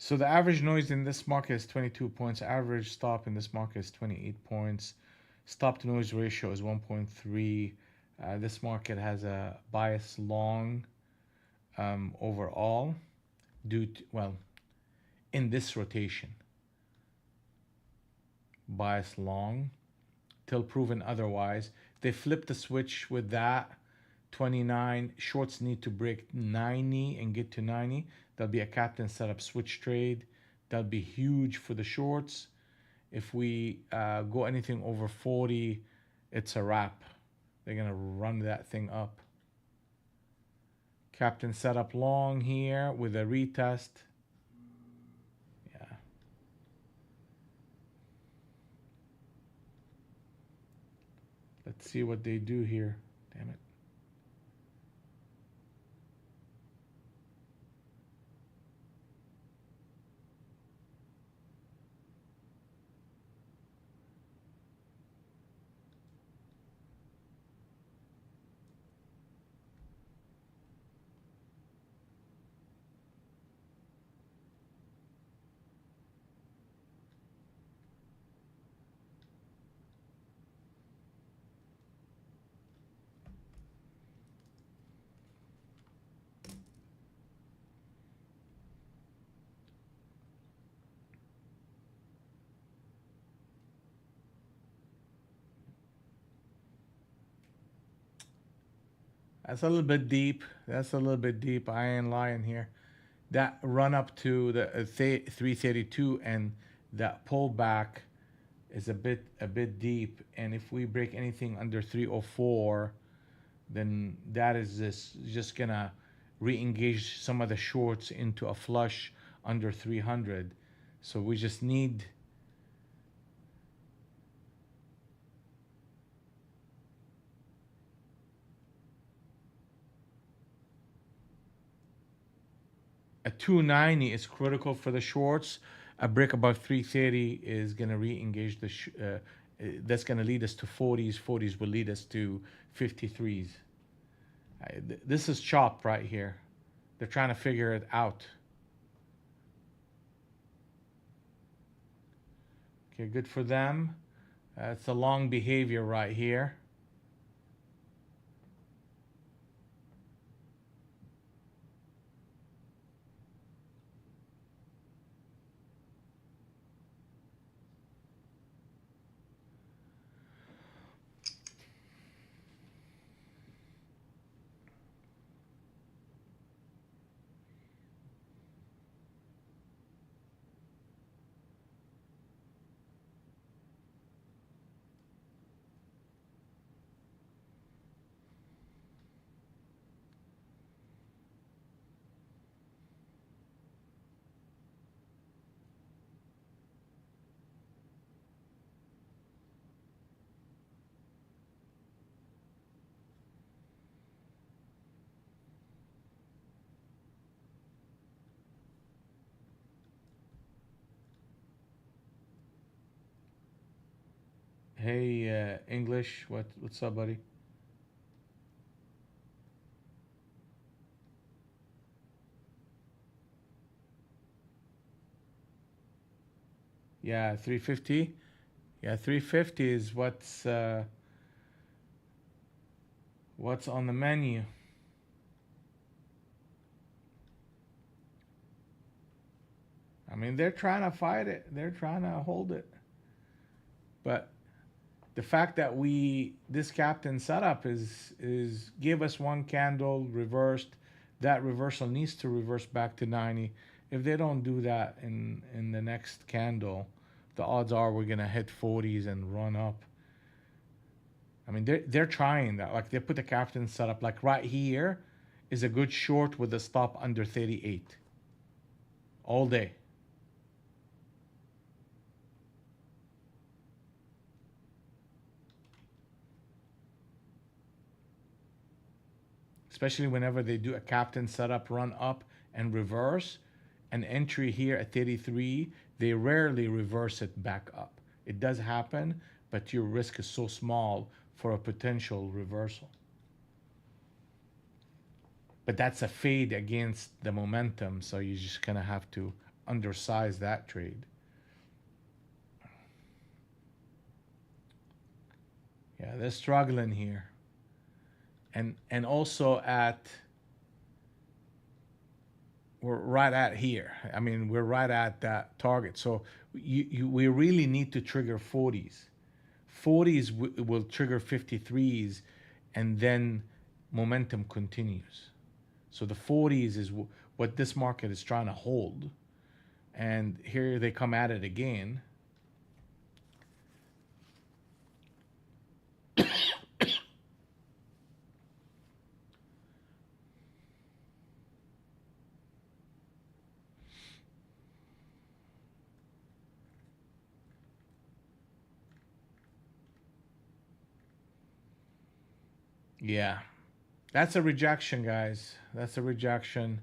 So the average noise in this market is 22 points. Average stop in this market is 28 points. Stop to noise ratio is 1.3. This market has a bias long overall due to, well, in this rotation, bias long till proven otherwise. They flipped the switch with that 29. Shorts need to break 90 and get to 90. That'll be a captain setup switch trade. That'll be huge for the shorts. If we go anything over 40, it's a wrap. They're gonna run that thing up. Captain setup long here with a retest. Yeah. Let's see what they do here. Damn it. That's a little bit deep. That's a little bit deep. I ain't lying here. That run up to the 332 and that pullback is a bit deep. And if we break anything under 304, then that is just gonna re-engage some of the shorts into a flush under 300. So we just need a 290 is critical for the shorts. A break above 330 is gonna re-engage that's gonna lead us to 40s. 40s will lead us to 53s. This is chop right here. They're trying to figure it out. Okay, good for them. It's a long behavior right here. Hey, English, what's up, buddy? Yeah, 350. Yeah, 350 is what's on the menu. I mean, they're trying to fight it. They're trying to hold it. But the fact that we this captain setup is give us one candle reversed. That reversal needs to reverse back to 90. If they don't do that in the next candle, the odds are we're gonna hit 40s and run up. I mean, they're trying that. Like they put the captain setup like right here is a good short with a stop under 38 all day. Especially whenever they do a captain setup, run up and reverse an entry here at 33, they rarely reverse it back up. It does happen, but your risk is so small for a potential reversal. But that's a fade against the momentum, so you're just gonna have to undersize that trade. Yeah, they're struggling here. And also at we're right at here. I mean, we're right at that target. So we really need to trigger 40s. 40s will trigger 53s, and then momentum continues. So the 40s is what this market is trying to hold. And here they come at it again. Yeah, that's a rejection, guys. That's a rejection.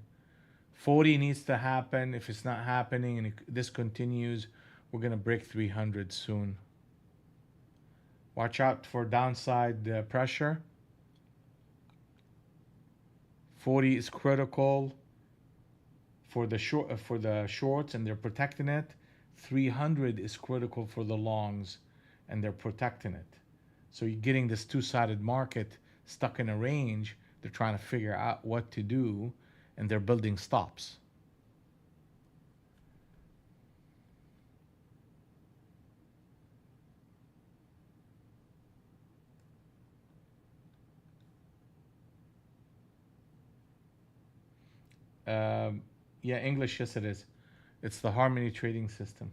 40 needs to happen. If it's not happening and this continues, we're going to break 300 soon. Watch out for downside pressure. 40 is critical for the shorts, and they're protecting it. 300 is critical for the longs, and they're protecting it. So you're getting this two-sided market stuck in a range. They're trying to figure out what to do, and they're building stops. Um, yeah, English, yes, it is. It's the Harmony trading system.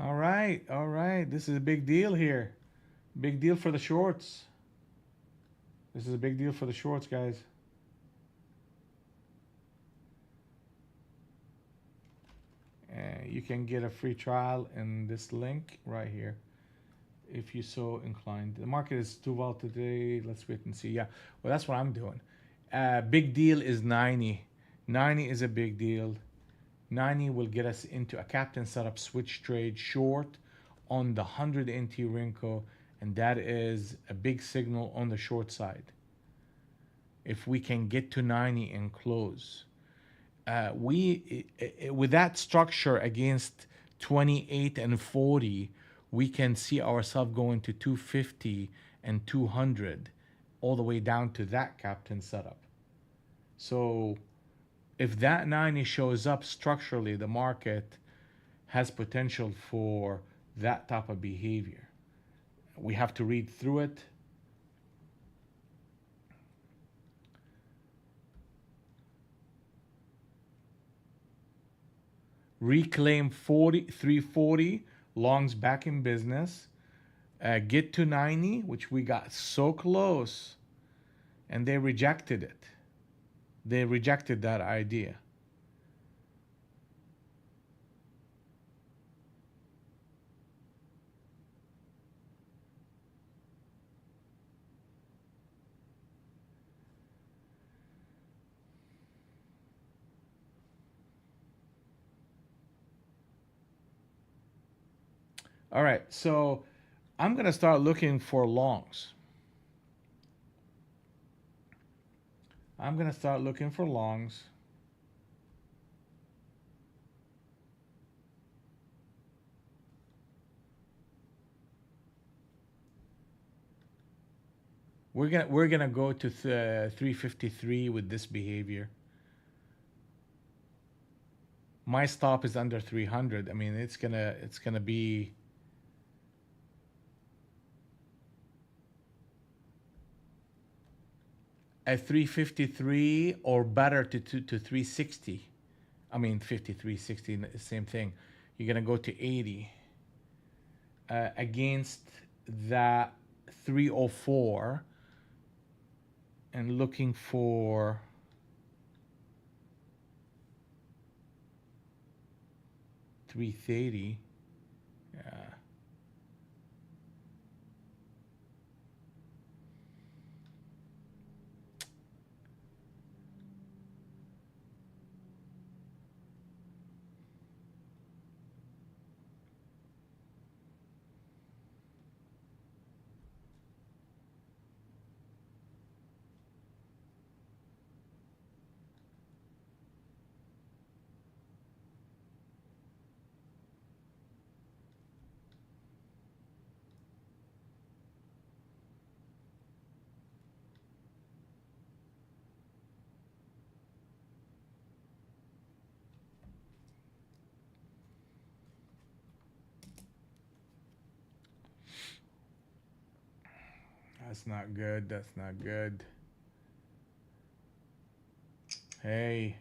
All right, all right. This is a big deal here. Big deal for the shorts. This is a big deal for the shorts, guys. You can get a free trial in this link right here if you so inclined. The market is too volatile today. Let's wait and see. Yeah, well, that's what I'm doing. Big deal is 90. 90 is a big deal. 90 will get us into a captain setup switch trade short on the 100 NT Renko, and that is a big signal on the short side. If we can get to 90 and close, we with that structure against 28 and 40, we can see ourselves going to 250 and 200 all the way down to that captain setup. So if that 90 shows up structurally, the market has potential for that type of behavior. We have to read through it. Reclaim 340, longs back in business. Get to 90, which we got so close, and they rejected it. They rejected that idea. All right, so I'm going to start looking for longs. I'm going to start looking for longs. We're gonna go to 353 with this behavior. My stop is under 300. I mean, it's gonna be at 353 or better to 360. I mean, 53.60, same thing. You're gonna go to 80 against that 304 and looking for 330. That's not good. That's not good. Hey,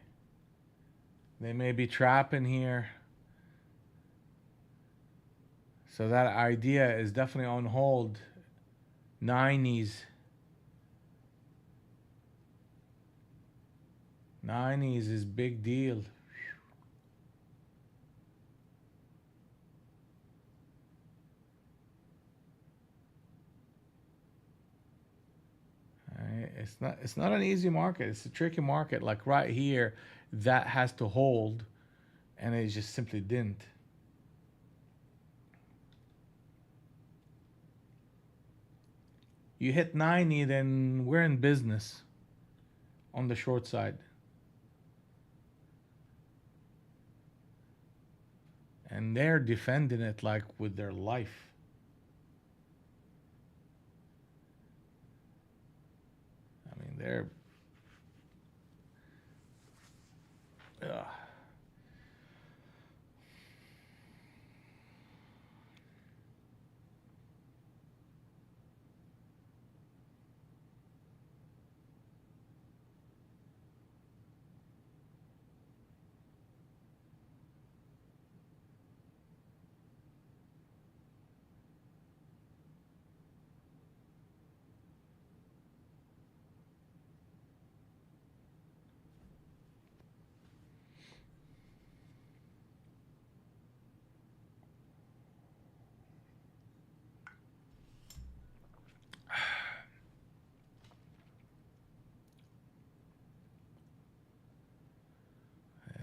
they may be trapping here. So that idea is definitely on hold. 90s. 90s is big deal. Right? It's not an easy market. It's a tricky market. Like right here, that has to hold, and it just simply didn't. You hit 90, then we're in business on the short side. And they're defending it like with their life. I mean, ugh.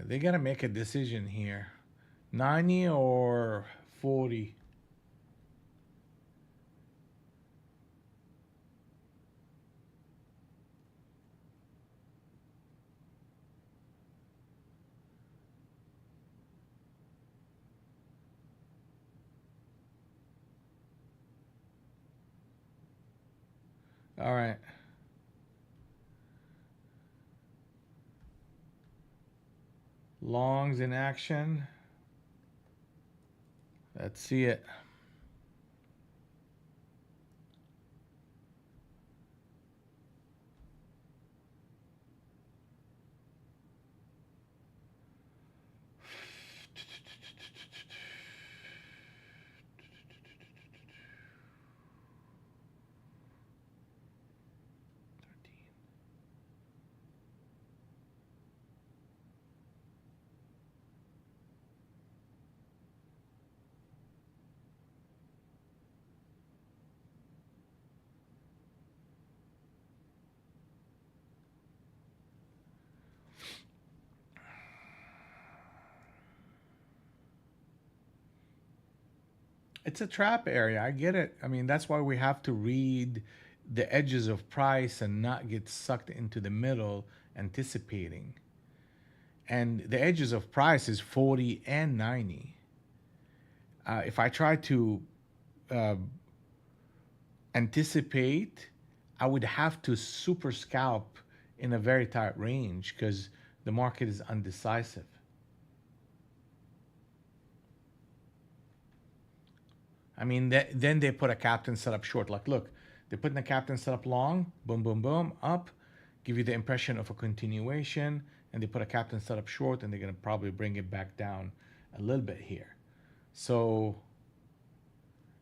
They got to make a decision here. 90 or 40. All right. Longs in action. Let's see it. It's a trap area. I get it. I mean, that's why we have to read the edges of price and not get sucked into the middle anticipating. And the edges of price is 40 and 90. If I try to uh, anticipate, I would have to super scalp in a very tight range because the market is undecisive. I mean, then they put a captain setup short. Like, look, they're putting the captain setup long, boom, boom, boom, up, give you the impression of a continuation, and they put a captain setup short, and they're gonna probably bring it back down a little bit here. So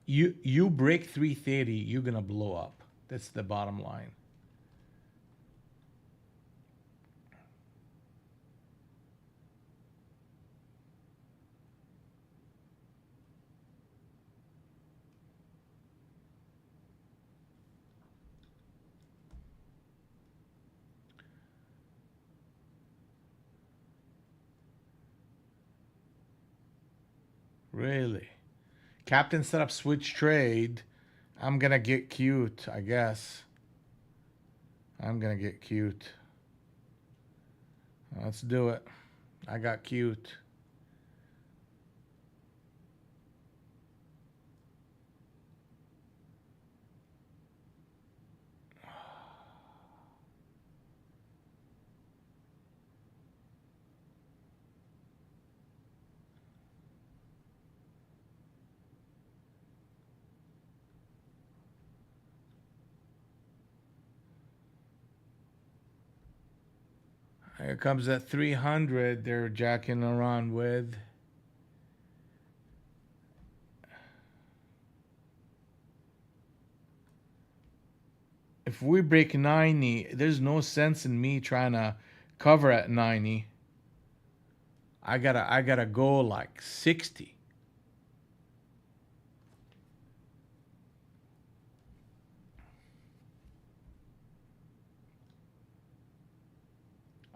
you break 330, you're gonna blow up. That's the bottom line. Really. Captain setup switch trade. I'm gonna get cute, I guess. I'm gonna get cute. Let's do it. I got cute. Here comes that 300 they're jacking around with. If we break 90, there's no sense in me trying to cover at 90. I gotta go like 60.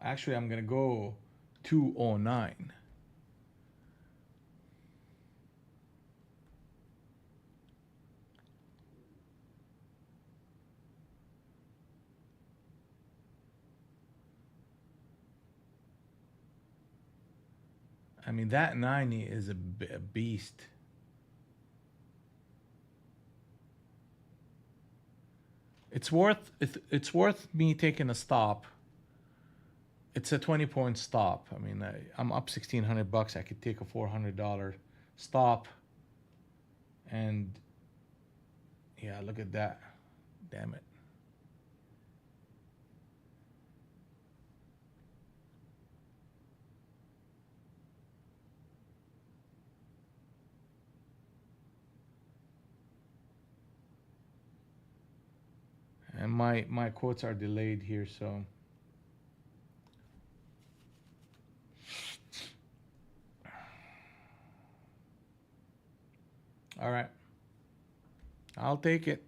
Actually, I'm gonna go 209. I mean, that 90 is a beast. It's worth me taking a stop. It's a 20-point stop. I mean, I'm up $1,600. I could take a $400 stop, and yeah, look at that. Damn it. And my quotes are delayed here, so all right. I'll take it.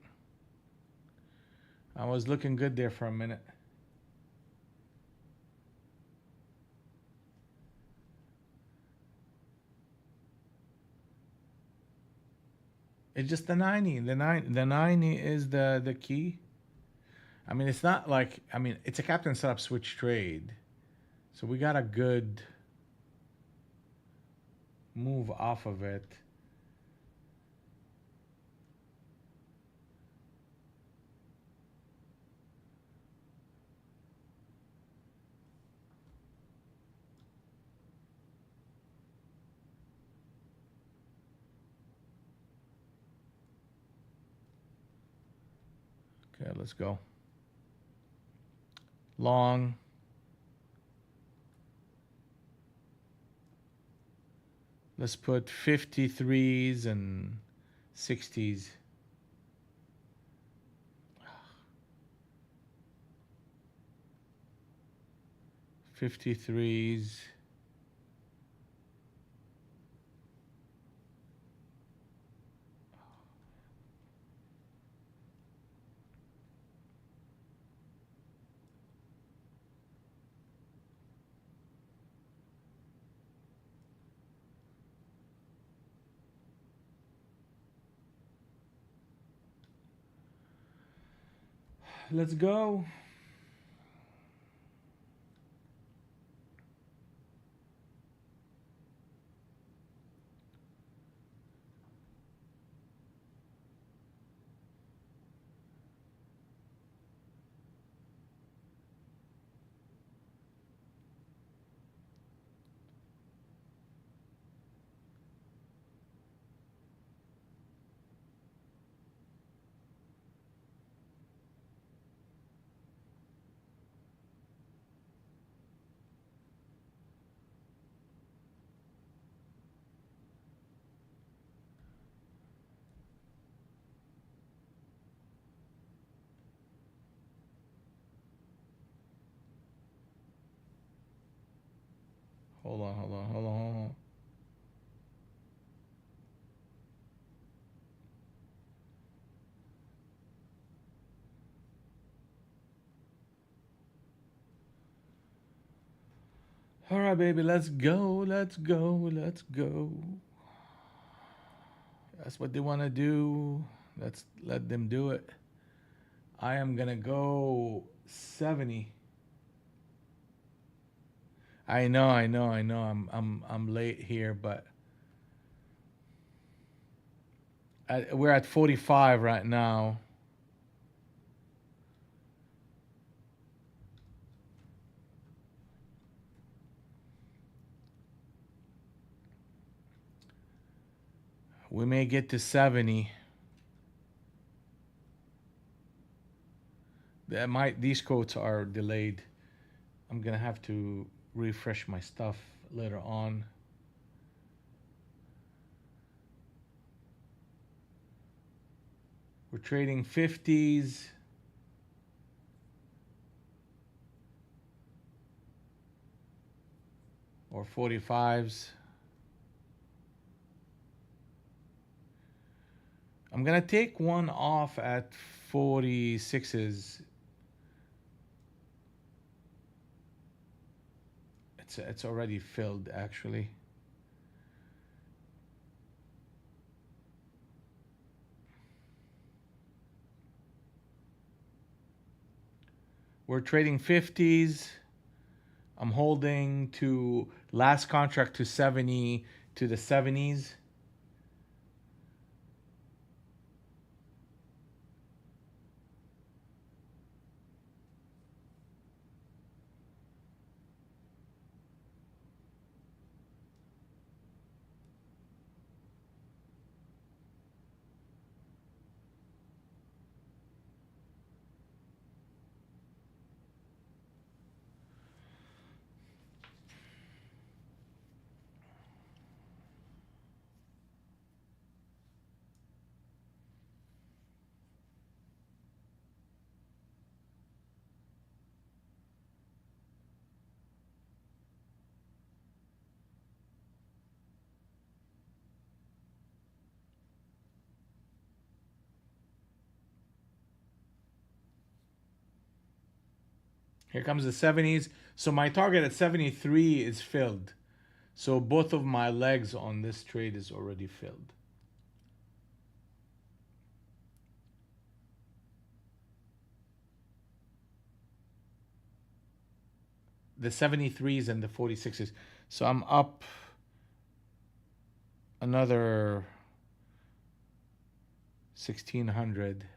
I was looking good there for a minute. It's just the 90. The 90 is the key. I mean, it's not like, I mean, it's a captain setup switch trade. So we got a good move off of it. Okay, let's go. Long. Let's put 53s and 60s. 53s. Let's go. Hold on, hold on, hold on, hold on. All right, baby, let's go, let's go, let's go. That's what they want to do. Let's let them do it. I am gonna go 70. I know, I know, I know. I'm late here, but we're at 45 right now. We may get to 70. That might These quotes are delayed. I'm gonna have to refresh my stuff later on. We're trading 50s or 45s. I'm gonna take one off at 46s. It's already filled actually. We're trading 50s. I'm holding to last contract to 70 to the 70s. Here comes the 70s. So my target at 73 is filled. So both of my legs on this trade is already filled. The 73s and the 46s. So I'm up another 1600.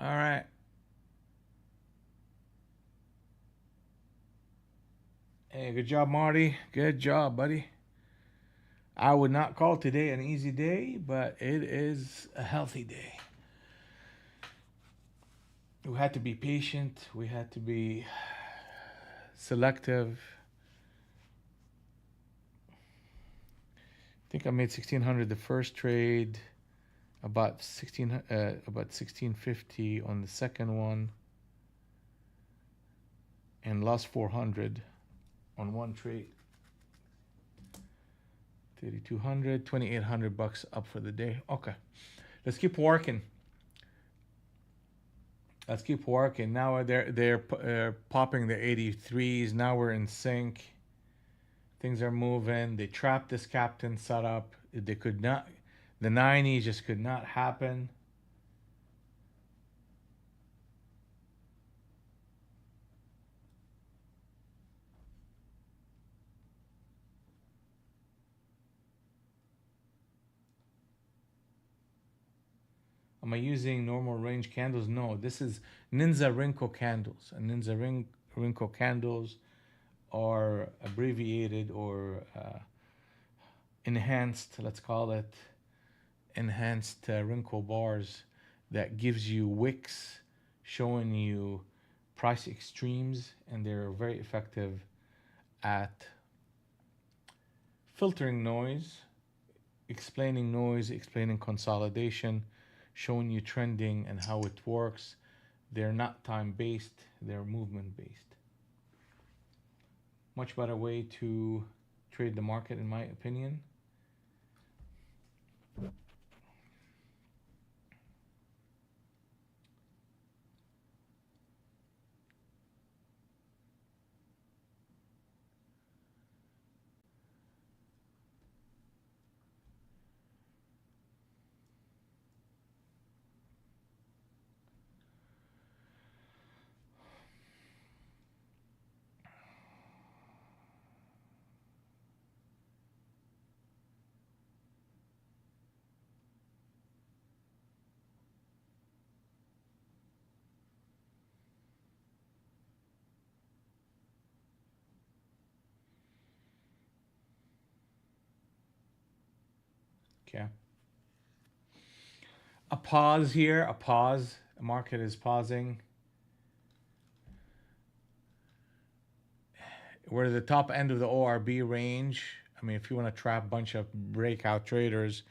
All right. Hey, good job, Marty. Good job, buddy. I would not call today an easy day, but it is a healthy day. We had to be patient. We had to be selective. I think I made 1600 the first trade, about 1650 on the second one, and lost 400 on one trade. 3200, 2800 bucks up for the day. Okay, let's keep working. Let's keep working. Now they're popping the 83s. Now we're in sync. Things are moving. They trapped this captain setup. They could not. The 90s just could not happen. Am I using normal range candles? No, this is Ninja Rinko candles. And Rinko candles are abbreviated or enhanced, let's call it, enhanced Rinko bars that gives you wicks showing you price extremes, and they're very effective at filtering noise, explaining consolidation, showing you trending and how it works. They're not time based, they're movement based. Much better way to trade the market, in my opinion. Okay. A pause here, a pause. The market is pausing. We're at the top end of the ORB range. I mean, if you want to trap a bunch of breakout traders,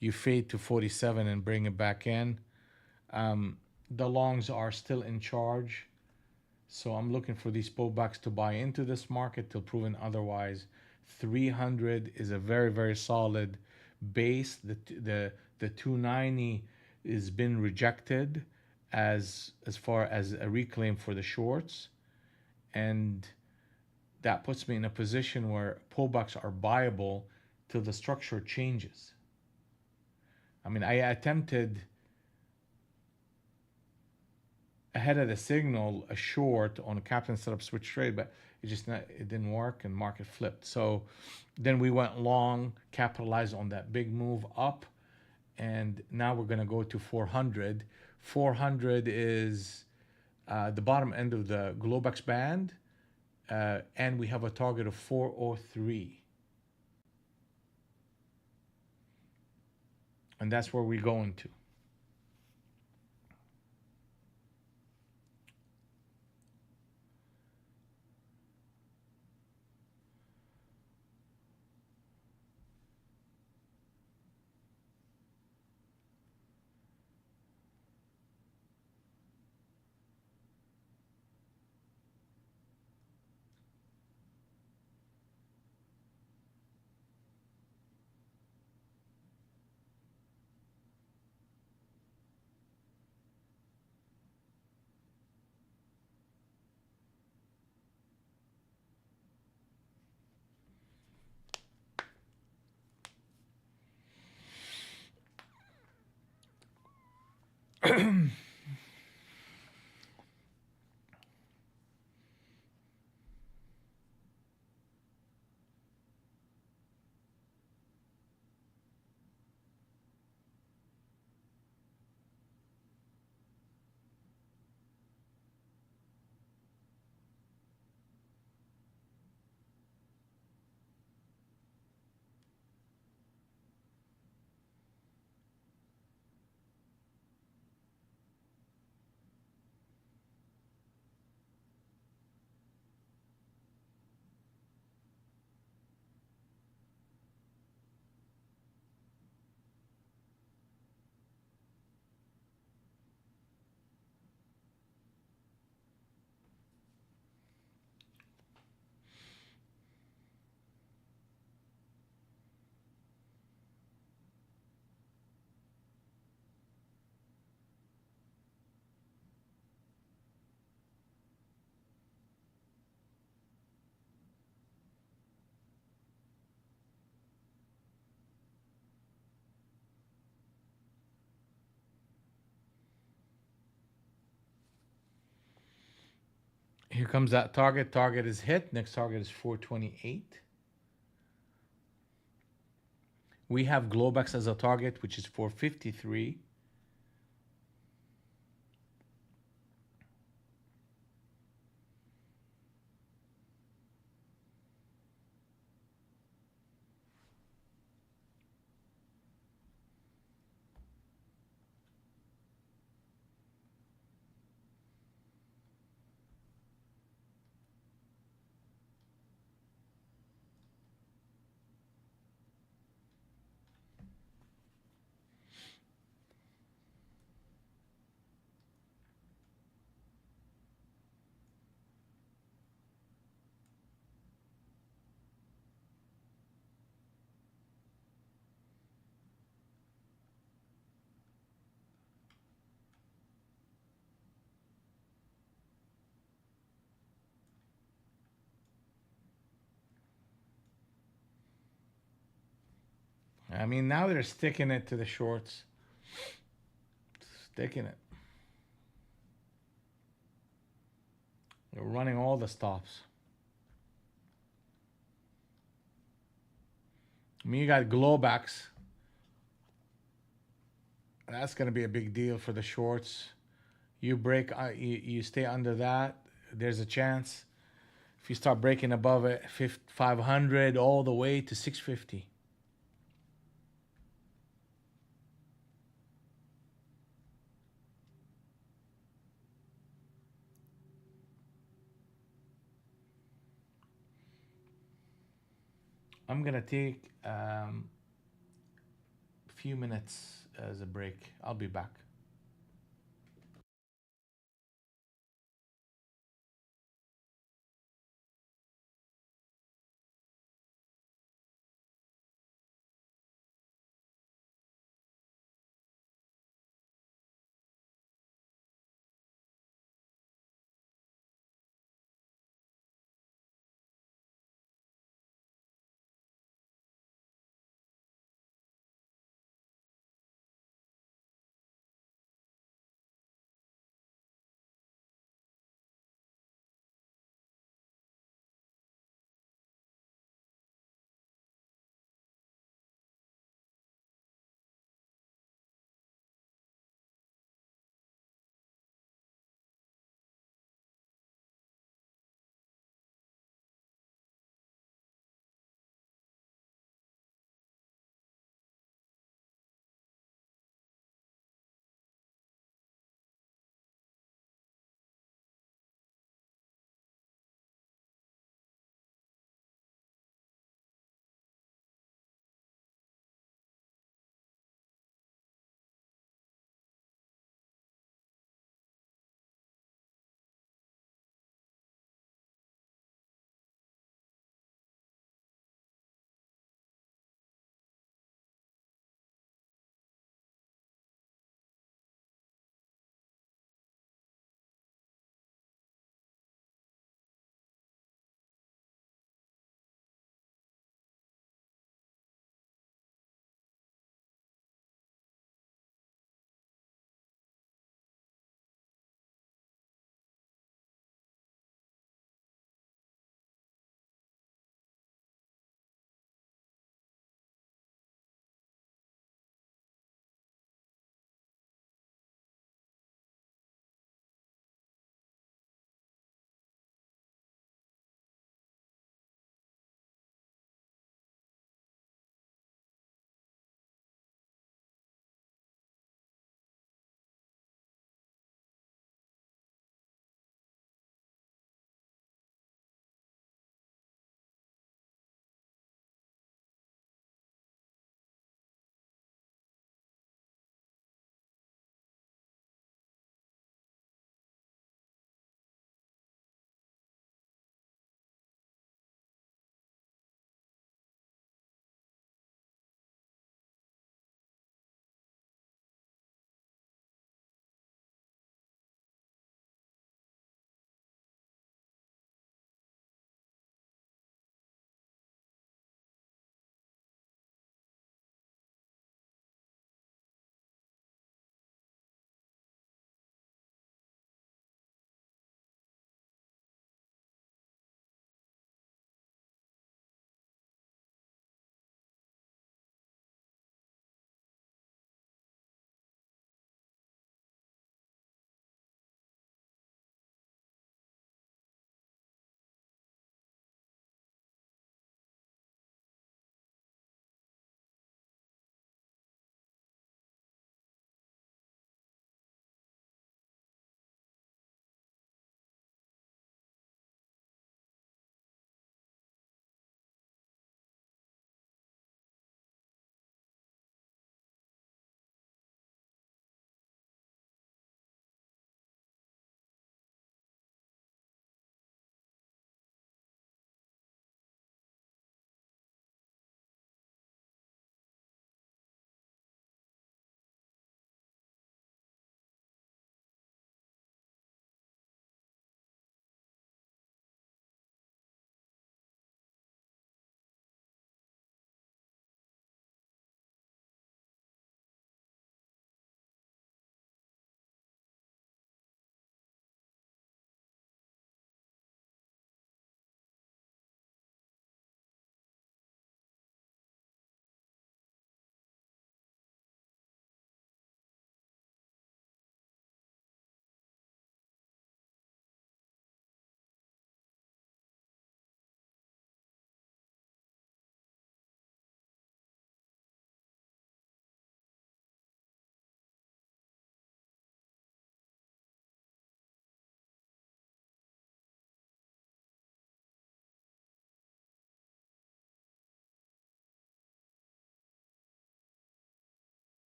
you fade to 47 and bring it back in. The longs are still in charge. So I'm looking for these pullbacks to buy into this market till proven otherwise. 300 is a very, very solid base. The 290 has been rejected as far as a reclaim for the shorts, and that puts me in a position where pullbacks are buyable till the structure changes. I mean, I attempted ahead of the signal a short on a captain setup switch trade, but it didn't work and market flipped. So then we went long, capitalized on that big move up, and now we're going to go to 400. 400 is the bottom end of the Globex band, and we have a target of 403, and that's where we're going to. Here comes that target. Target is hit. Next target is 428. We have Globex as a target, which is 453. I mean, now they're sticking it to the shorts. Sticking it. They're running all the stops. I mean, you got Globex. That's going to be a big deal for the shorts. You break, you stay under that. There's a chance. If you start breaking above it, 500 all the way to 650. I'm gonna take a few minutes as a break. I'll be back.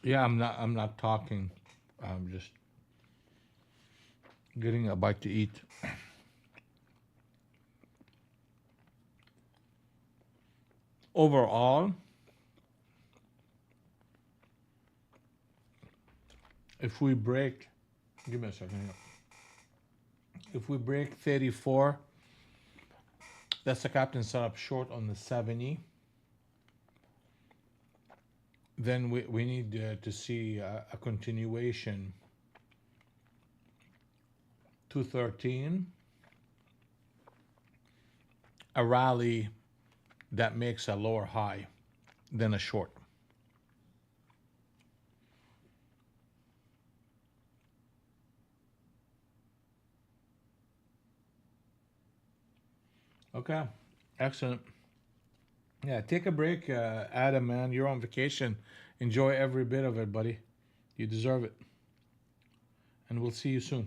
Yeah, I'm not talking. I'm just getting a bite to eat. Overall, if we break, give me a second here. If we break 34, that's the captain set up short on the 70. Then we need to see a continuation to 13, a rally that makes a lower high than a short. Okay, excellent. Yeah, take a break, Adam, man. You're on vacation. Enjoy every bit of it, buddy. You deserve it. And we'll see you soon.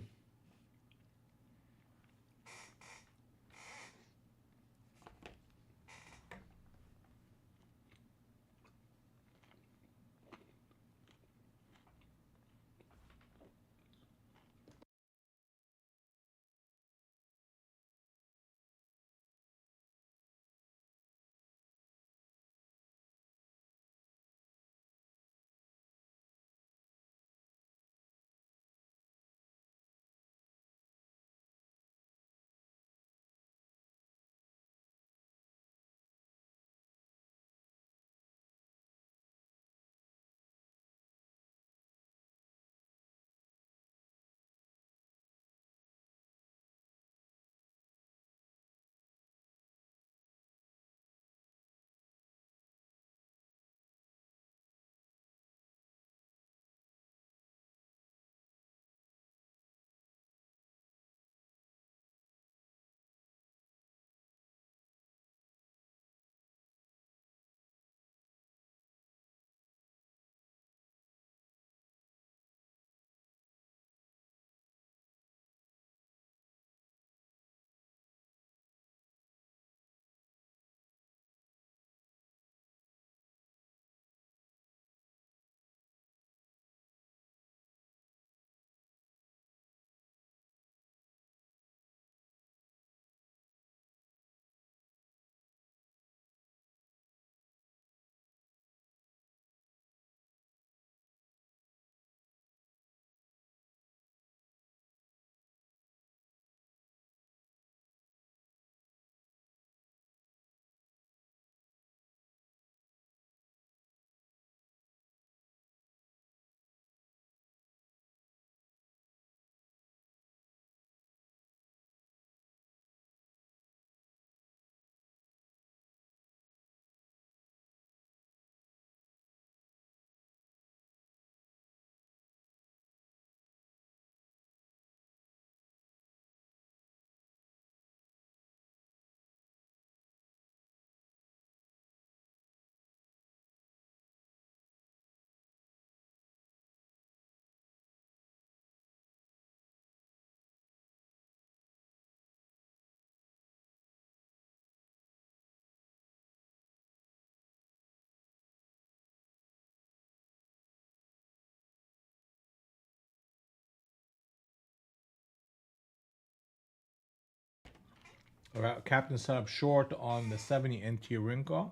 All right, captain set up short on the 70 NT Rinko.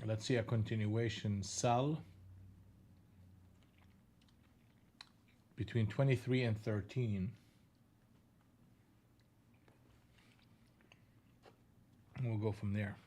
Let's see a continuation sell between 23 and 13. And we'll go from there.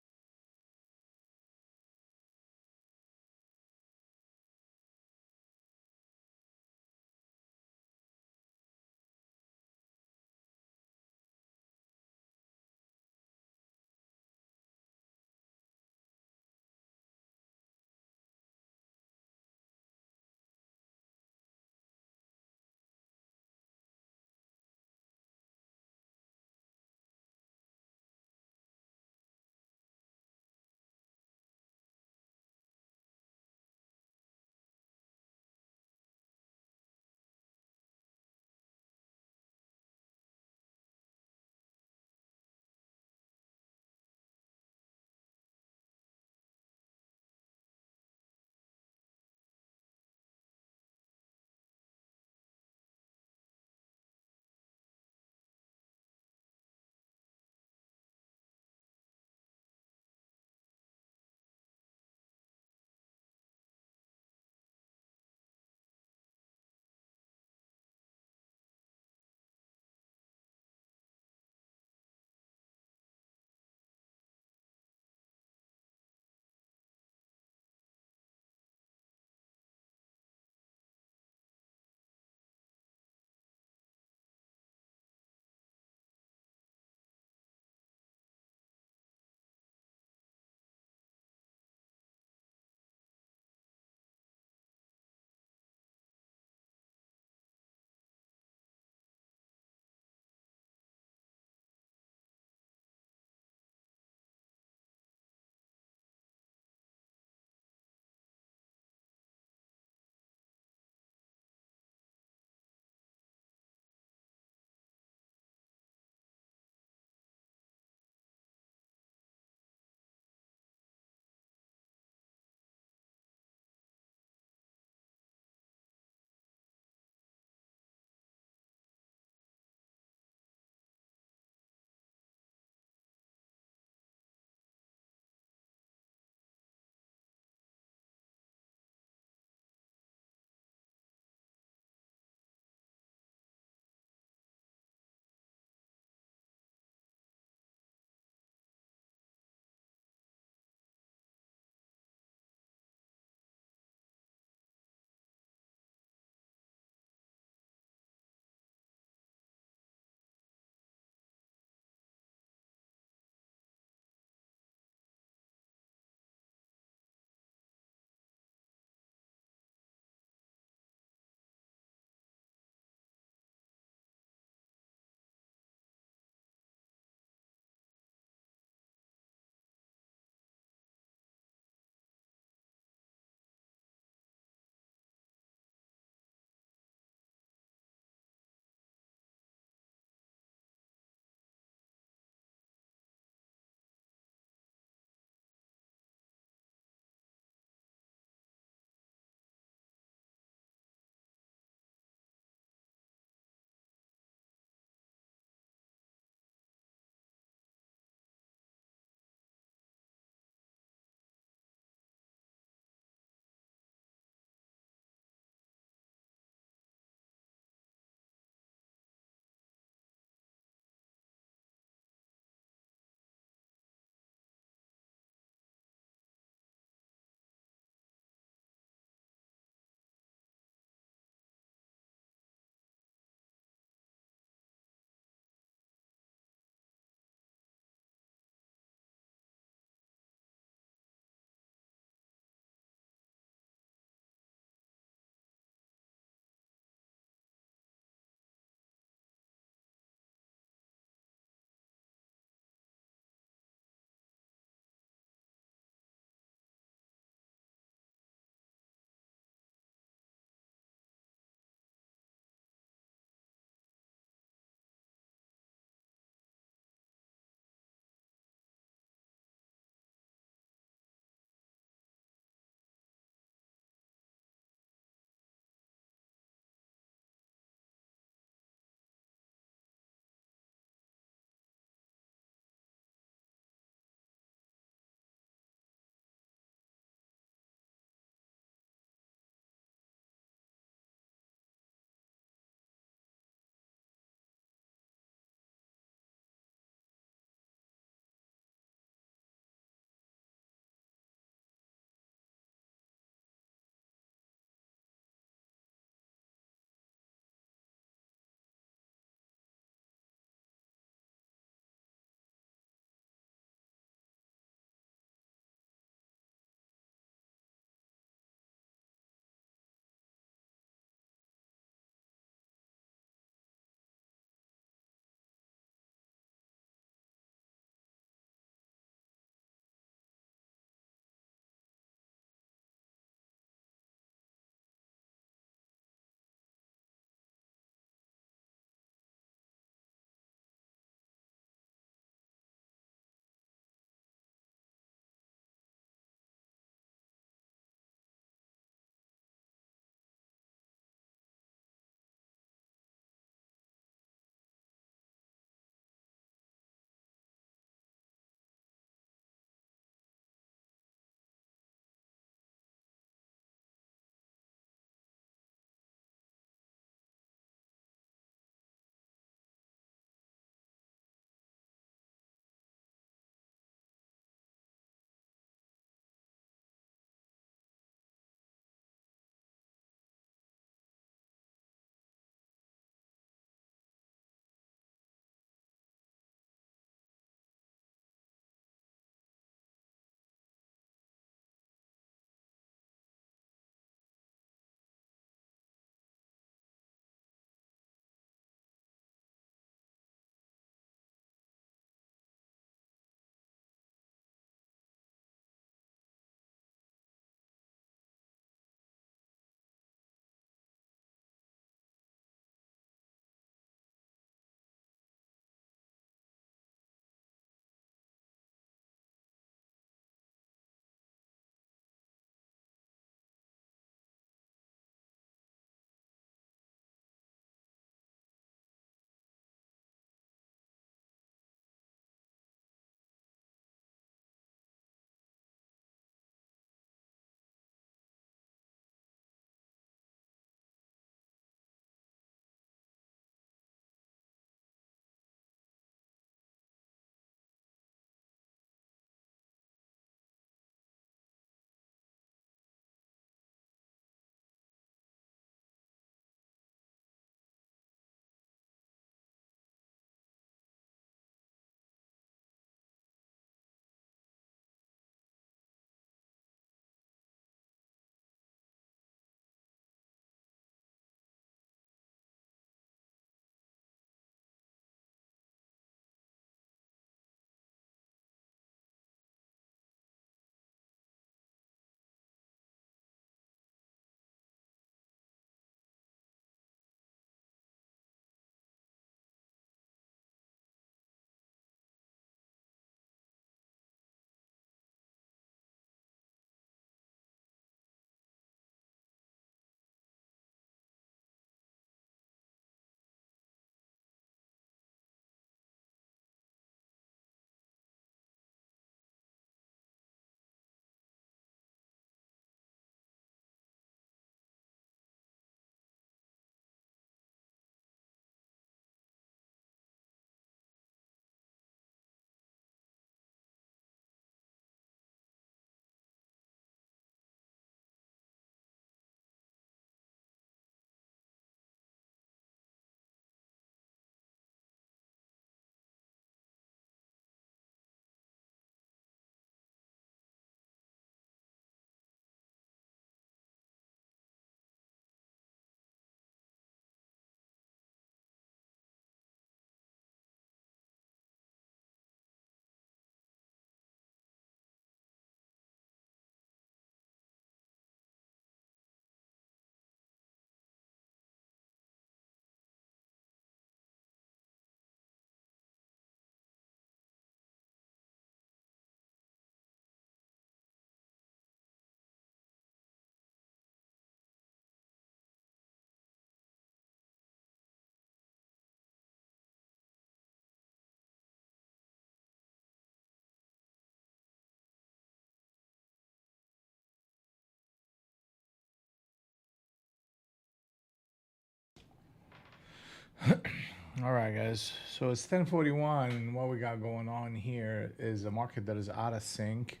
All right, guys. So it's 10:41, and what we got going on here is a market that is out of sync,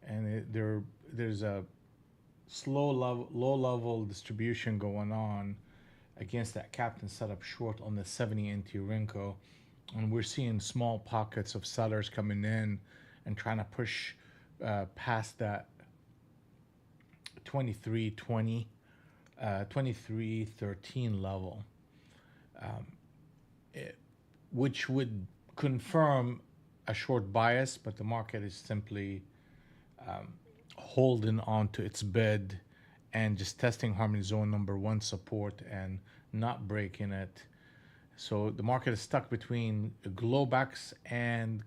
and there's a low level distribution going on against that captain setup short on the 70 NT Rinko, and we're seeing small pockets of sellers coming in and trying to push past that 2320, 2313 level, it, which would confirm a short bias, but the market is simply holding on to its bid and just testing harmony zone number one support and not breaking it. So the market is stuck between Globex and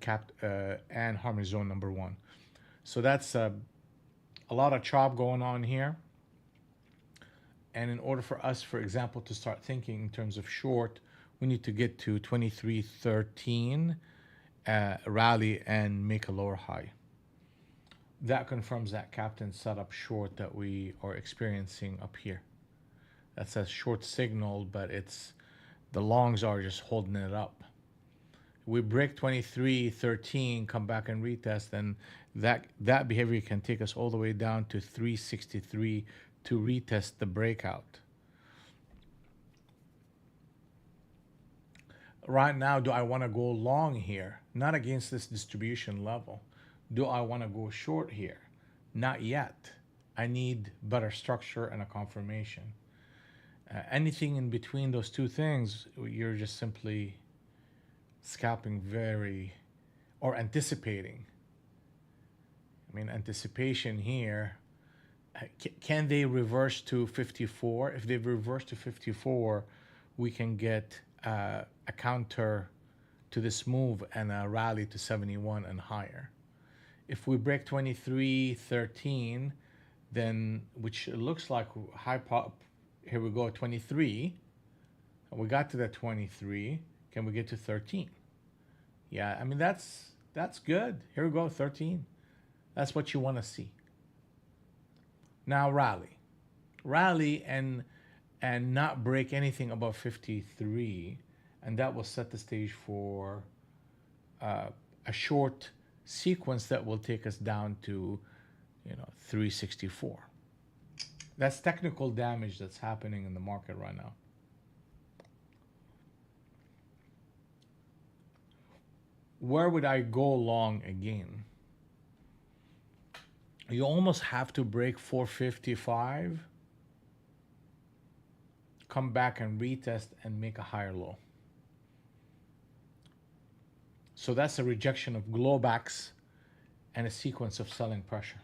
harmony zone number one. So that's a lot of chop going on here. And in order for us, for example, to start thinking in terms of short, we need to get to 2313 rally and make a lower high. That confirms that captain setup short that we are experiencing up here. That's a short signal, but it's the longs are just holding it up. We break 2313, come back and retest, and that behavior can take us all the way down to 363 to retest the breakout. Right now, do I want to go long here? Not against this distribution level. Do I want to go short here? Not yet. I need better structure and a confirmation. Anything in between those two things, you're just simply scalping or anticipating. I mean, anticipation here. Can they reverse to 54? If they reverse to 54, we can get a counter to this move and a rally to 71 and higher. If we break 2313, then which looks like high pop, here we go, 23. We got to that 23. Can we get to 13? Yeah, I mean that's good. Here we go, 13. That's what you want to see. Now rally and not break anything above 53, and that will set the stage for a short sequence that will take us down to 364. That's technical damage that's happening in the market right now. Where would I go long again? You almost have to break 455, come back and retest and make a higher low. So that's a rejection of Globex and a sequence of selling pressure.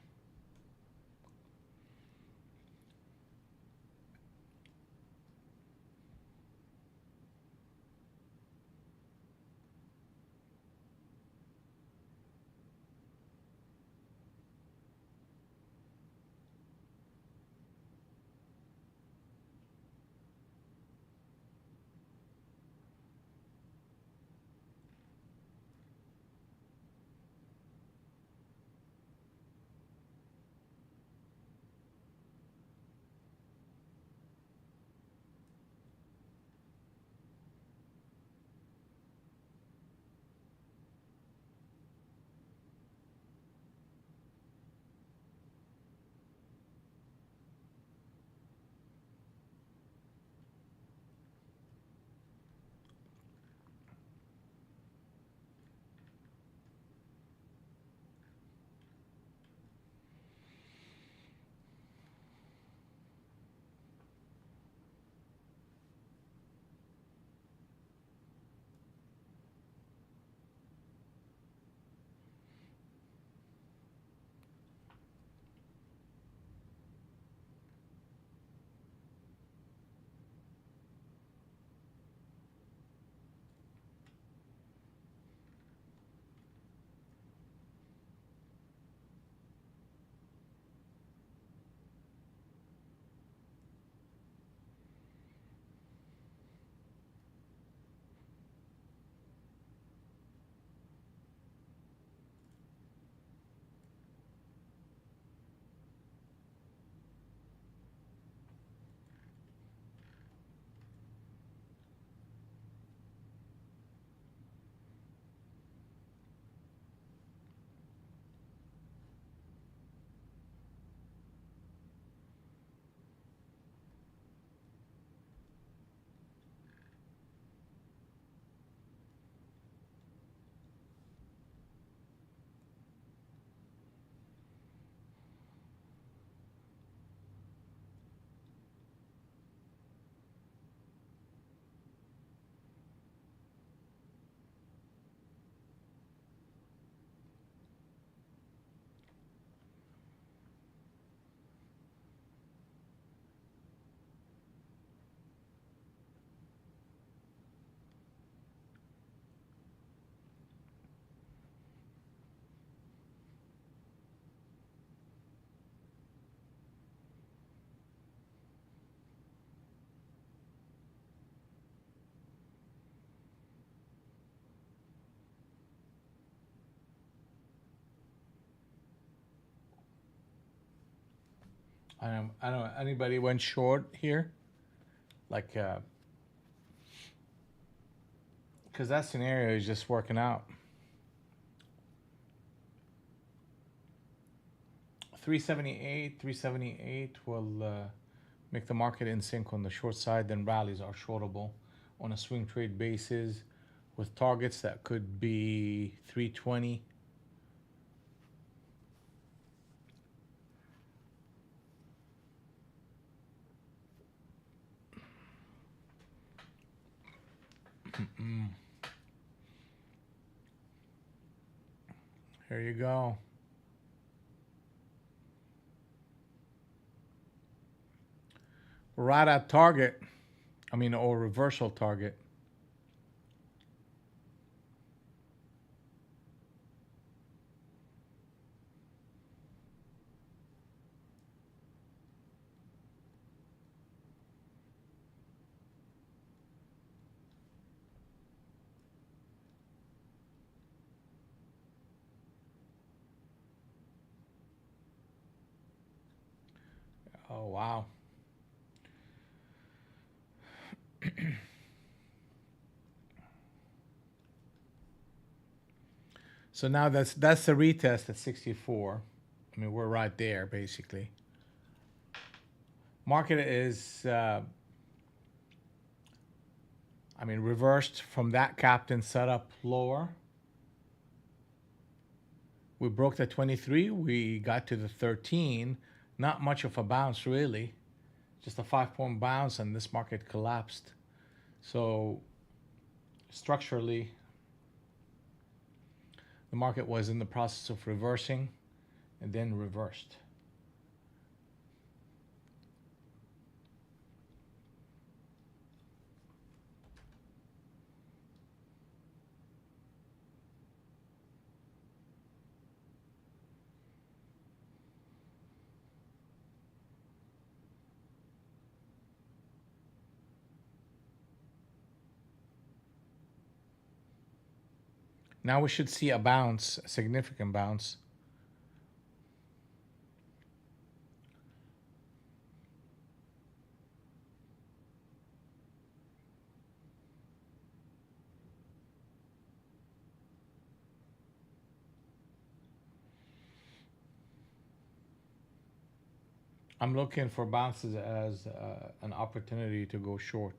I don't know, anybody went short here? Like, because that scenario is just working out. 378 will make the market in sync on the short side, then rallies are shortable on a swing trade basis with targets that could be 320. Here you go. Right at target. I mean, or reversal target. Oh, wow. So now that's the retest at 64. I mean, we're right there basically. Market is, I mean, reversed from that captain setup lower. We broke the 23. We got to the 13. Not much of a bounce, really. Just a 5 point bounce, and this market collapsed. So, structurally, the market was in the process of reversing and then reversed. Now we should see a bounce, a significant bounce. I'm looking for bounces as an opportunity to go short.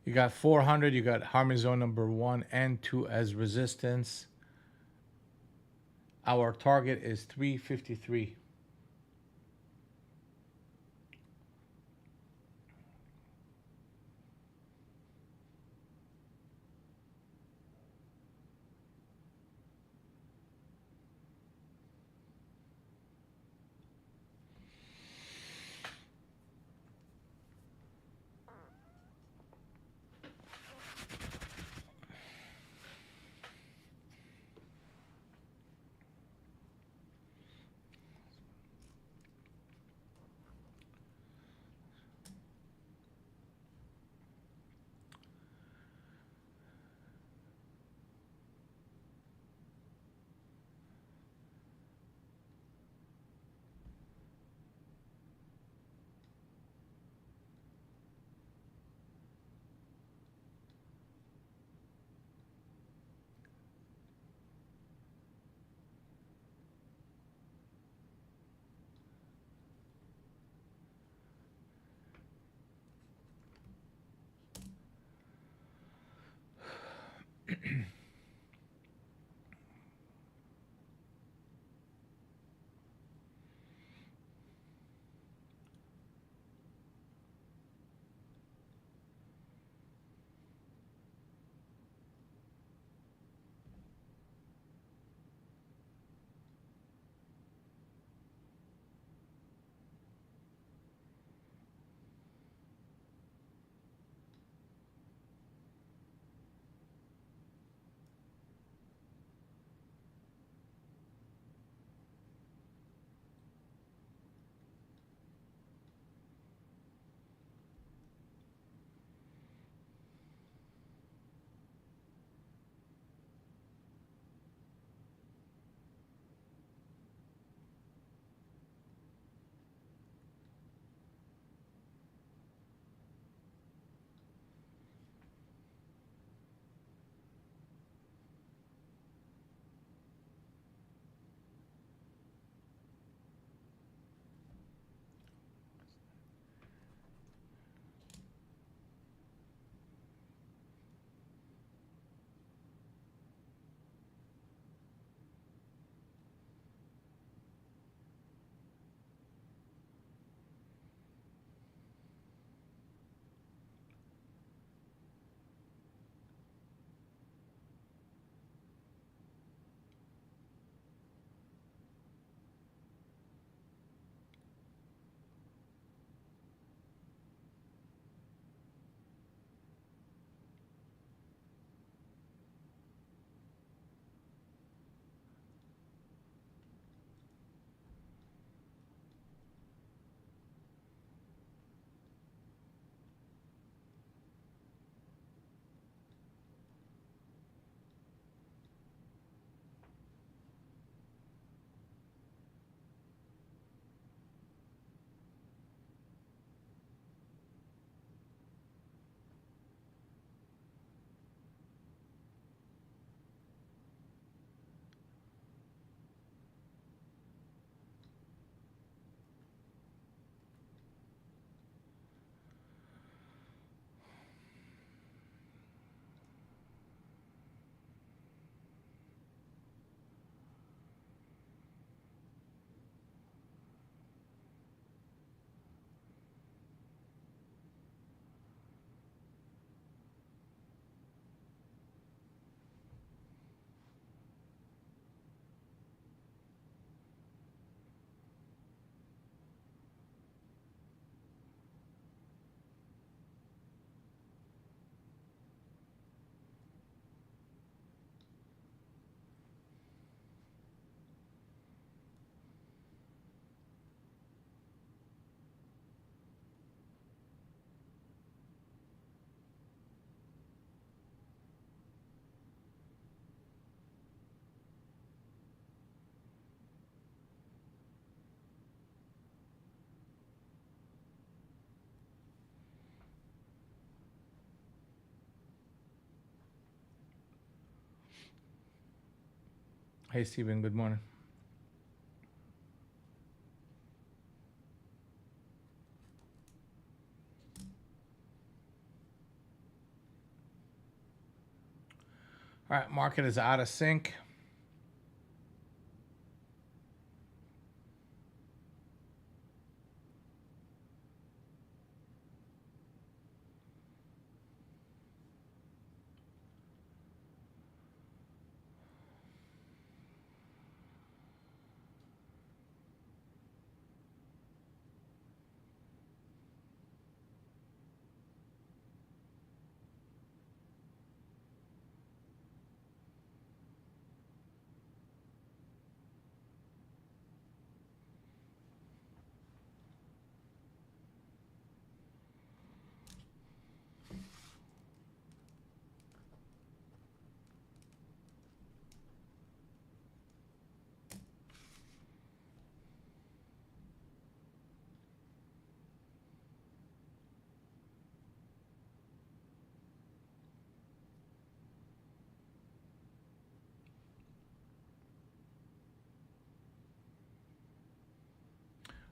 You got 400, you got harmony zone number 1 and 2 as resistance. Our target is 353. Hey, Stephen. Good morning. All right, market is out of sync.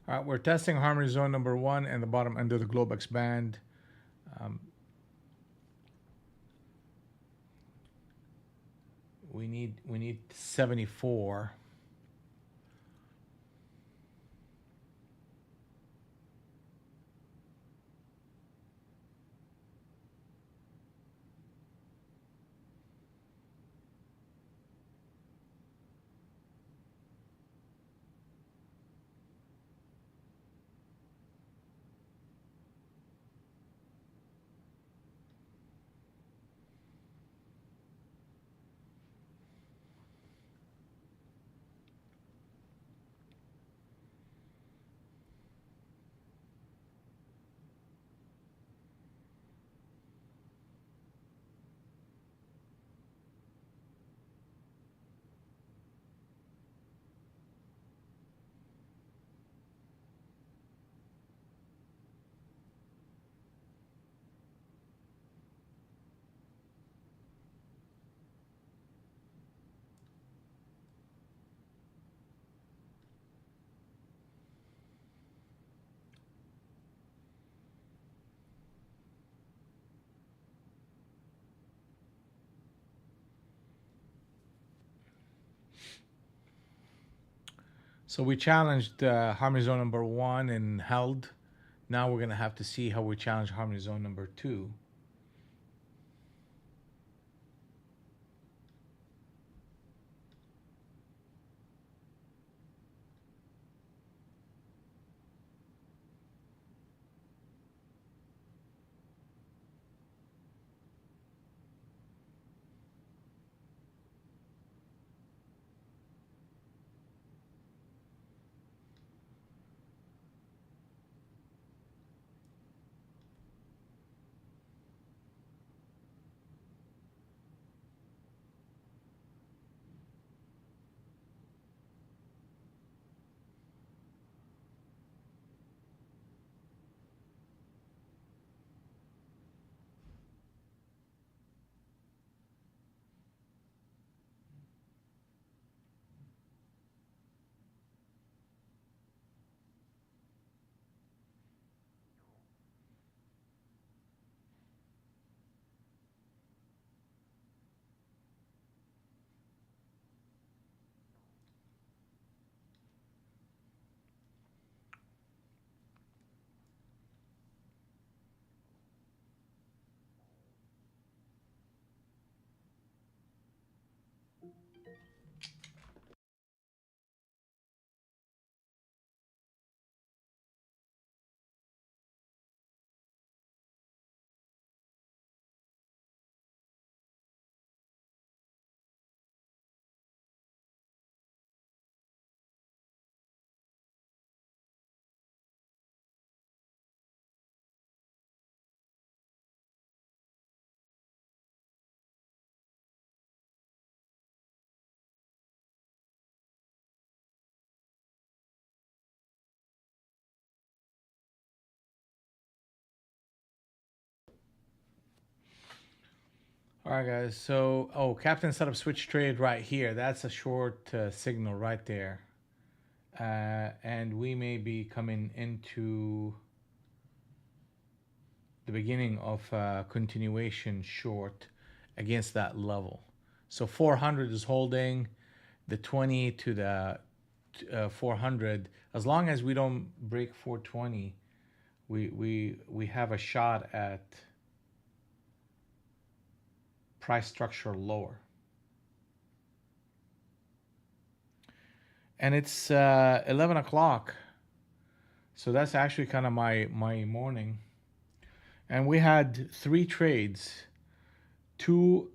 All right, we're testing harmony zone number one and the bottom end of the Globex band. Um, we need 74. So we challenged harmony zone number one and held. Now we're gonna have to see how we challenge harmony zone number two. All right, guys. So, Captain set up switch trade right here. That's a short signal right there. And we may be coming into the beginning of continuation short against that level. So 400 is holding the 20 to the 400. As long as we don't break 420, we have a shot at price structure lower. And it's 11 o'clock. So that's actually kind of my morning. And we had three trades, two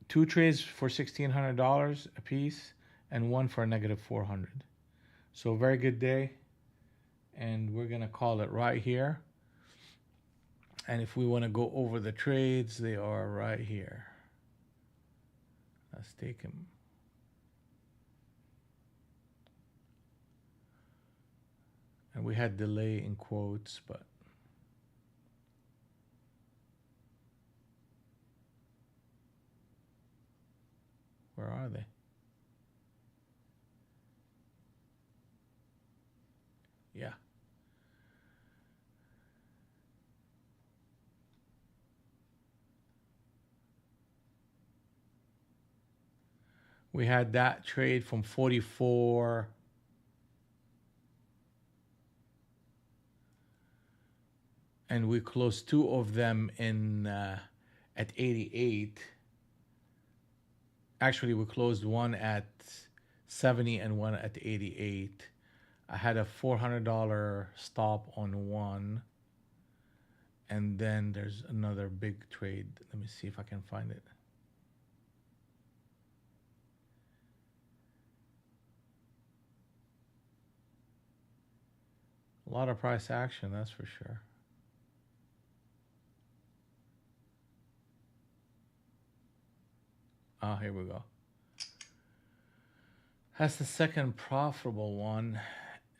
two trades for $1,600 a piece, and one for a negative 400. So a very good day, and we're gonna call it right here. And if we want to go over the trades, they are right here. Let's take them. And we had delay in quotes, but where are they? Yeah. We had that trade from 44. And we closed two of them in at 88. Actually, we closed one at 70 and one at 88. I had a $400 stop on one. And then there's another big trade. Let me see if I can find it. A lot of price action, that's for sure. Ah, here we go. That's the second profitable one.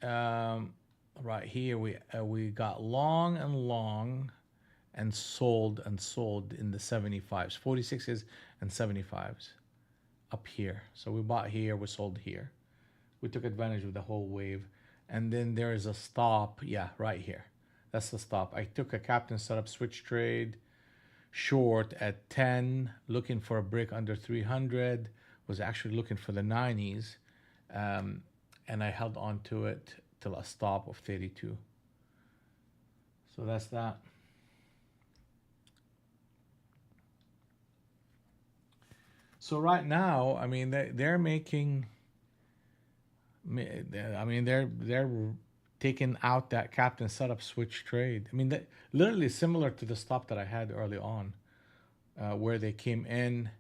Right here, we got long and long and sold in the 75s, 46s and 75s up here. So we bought here, we sold here. We took advantage of the whole wave. And then there is a stop, yeah, right here. That's the stop. I took a captain setup switch trade short at 10, looking for a break under 300, was actually looking for the 90s. And I held on to it till a stop of 32. So that's that. So right now, I mean, they're making. I mean, they're taking out that captain setup switch trade. I mean, that literally similar to the stop that I had early on, where they came in,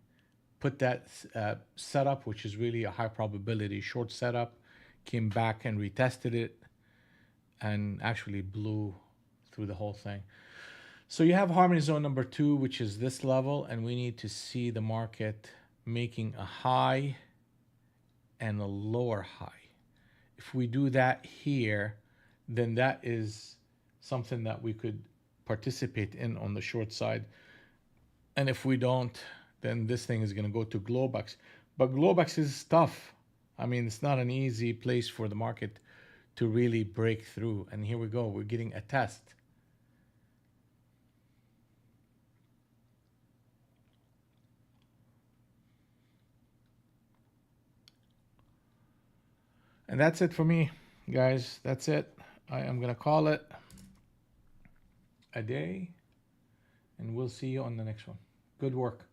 put that setup, which is really a high probability short setup, came back and retested it, and actually blew through the whole thing. So you have harmony zone number 2, which is this level, and we need to see the market making a high and a lower high. If we do that here, then that is something that we could participate in on the short side. And if we don't, then this thing is going to go to Globex. But Globex is tough. I mean, it's not an easy place for the market to really break through. And here we go. We're getting a test. And that's it for me, guys. That's it. I am going to call it a day, and we'll see you on the next one. Good work.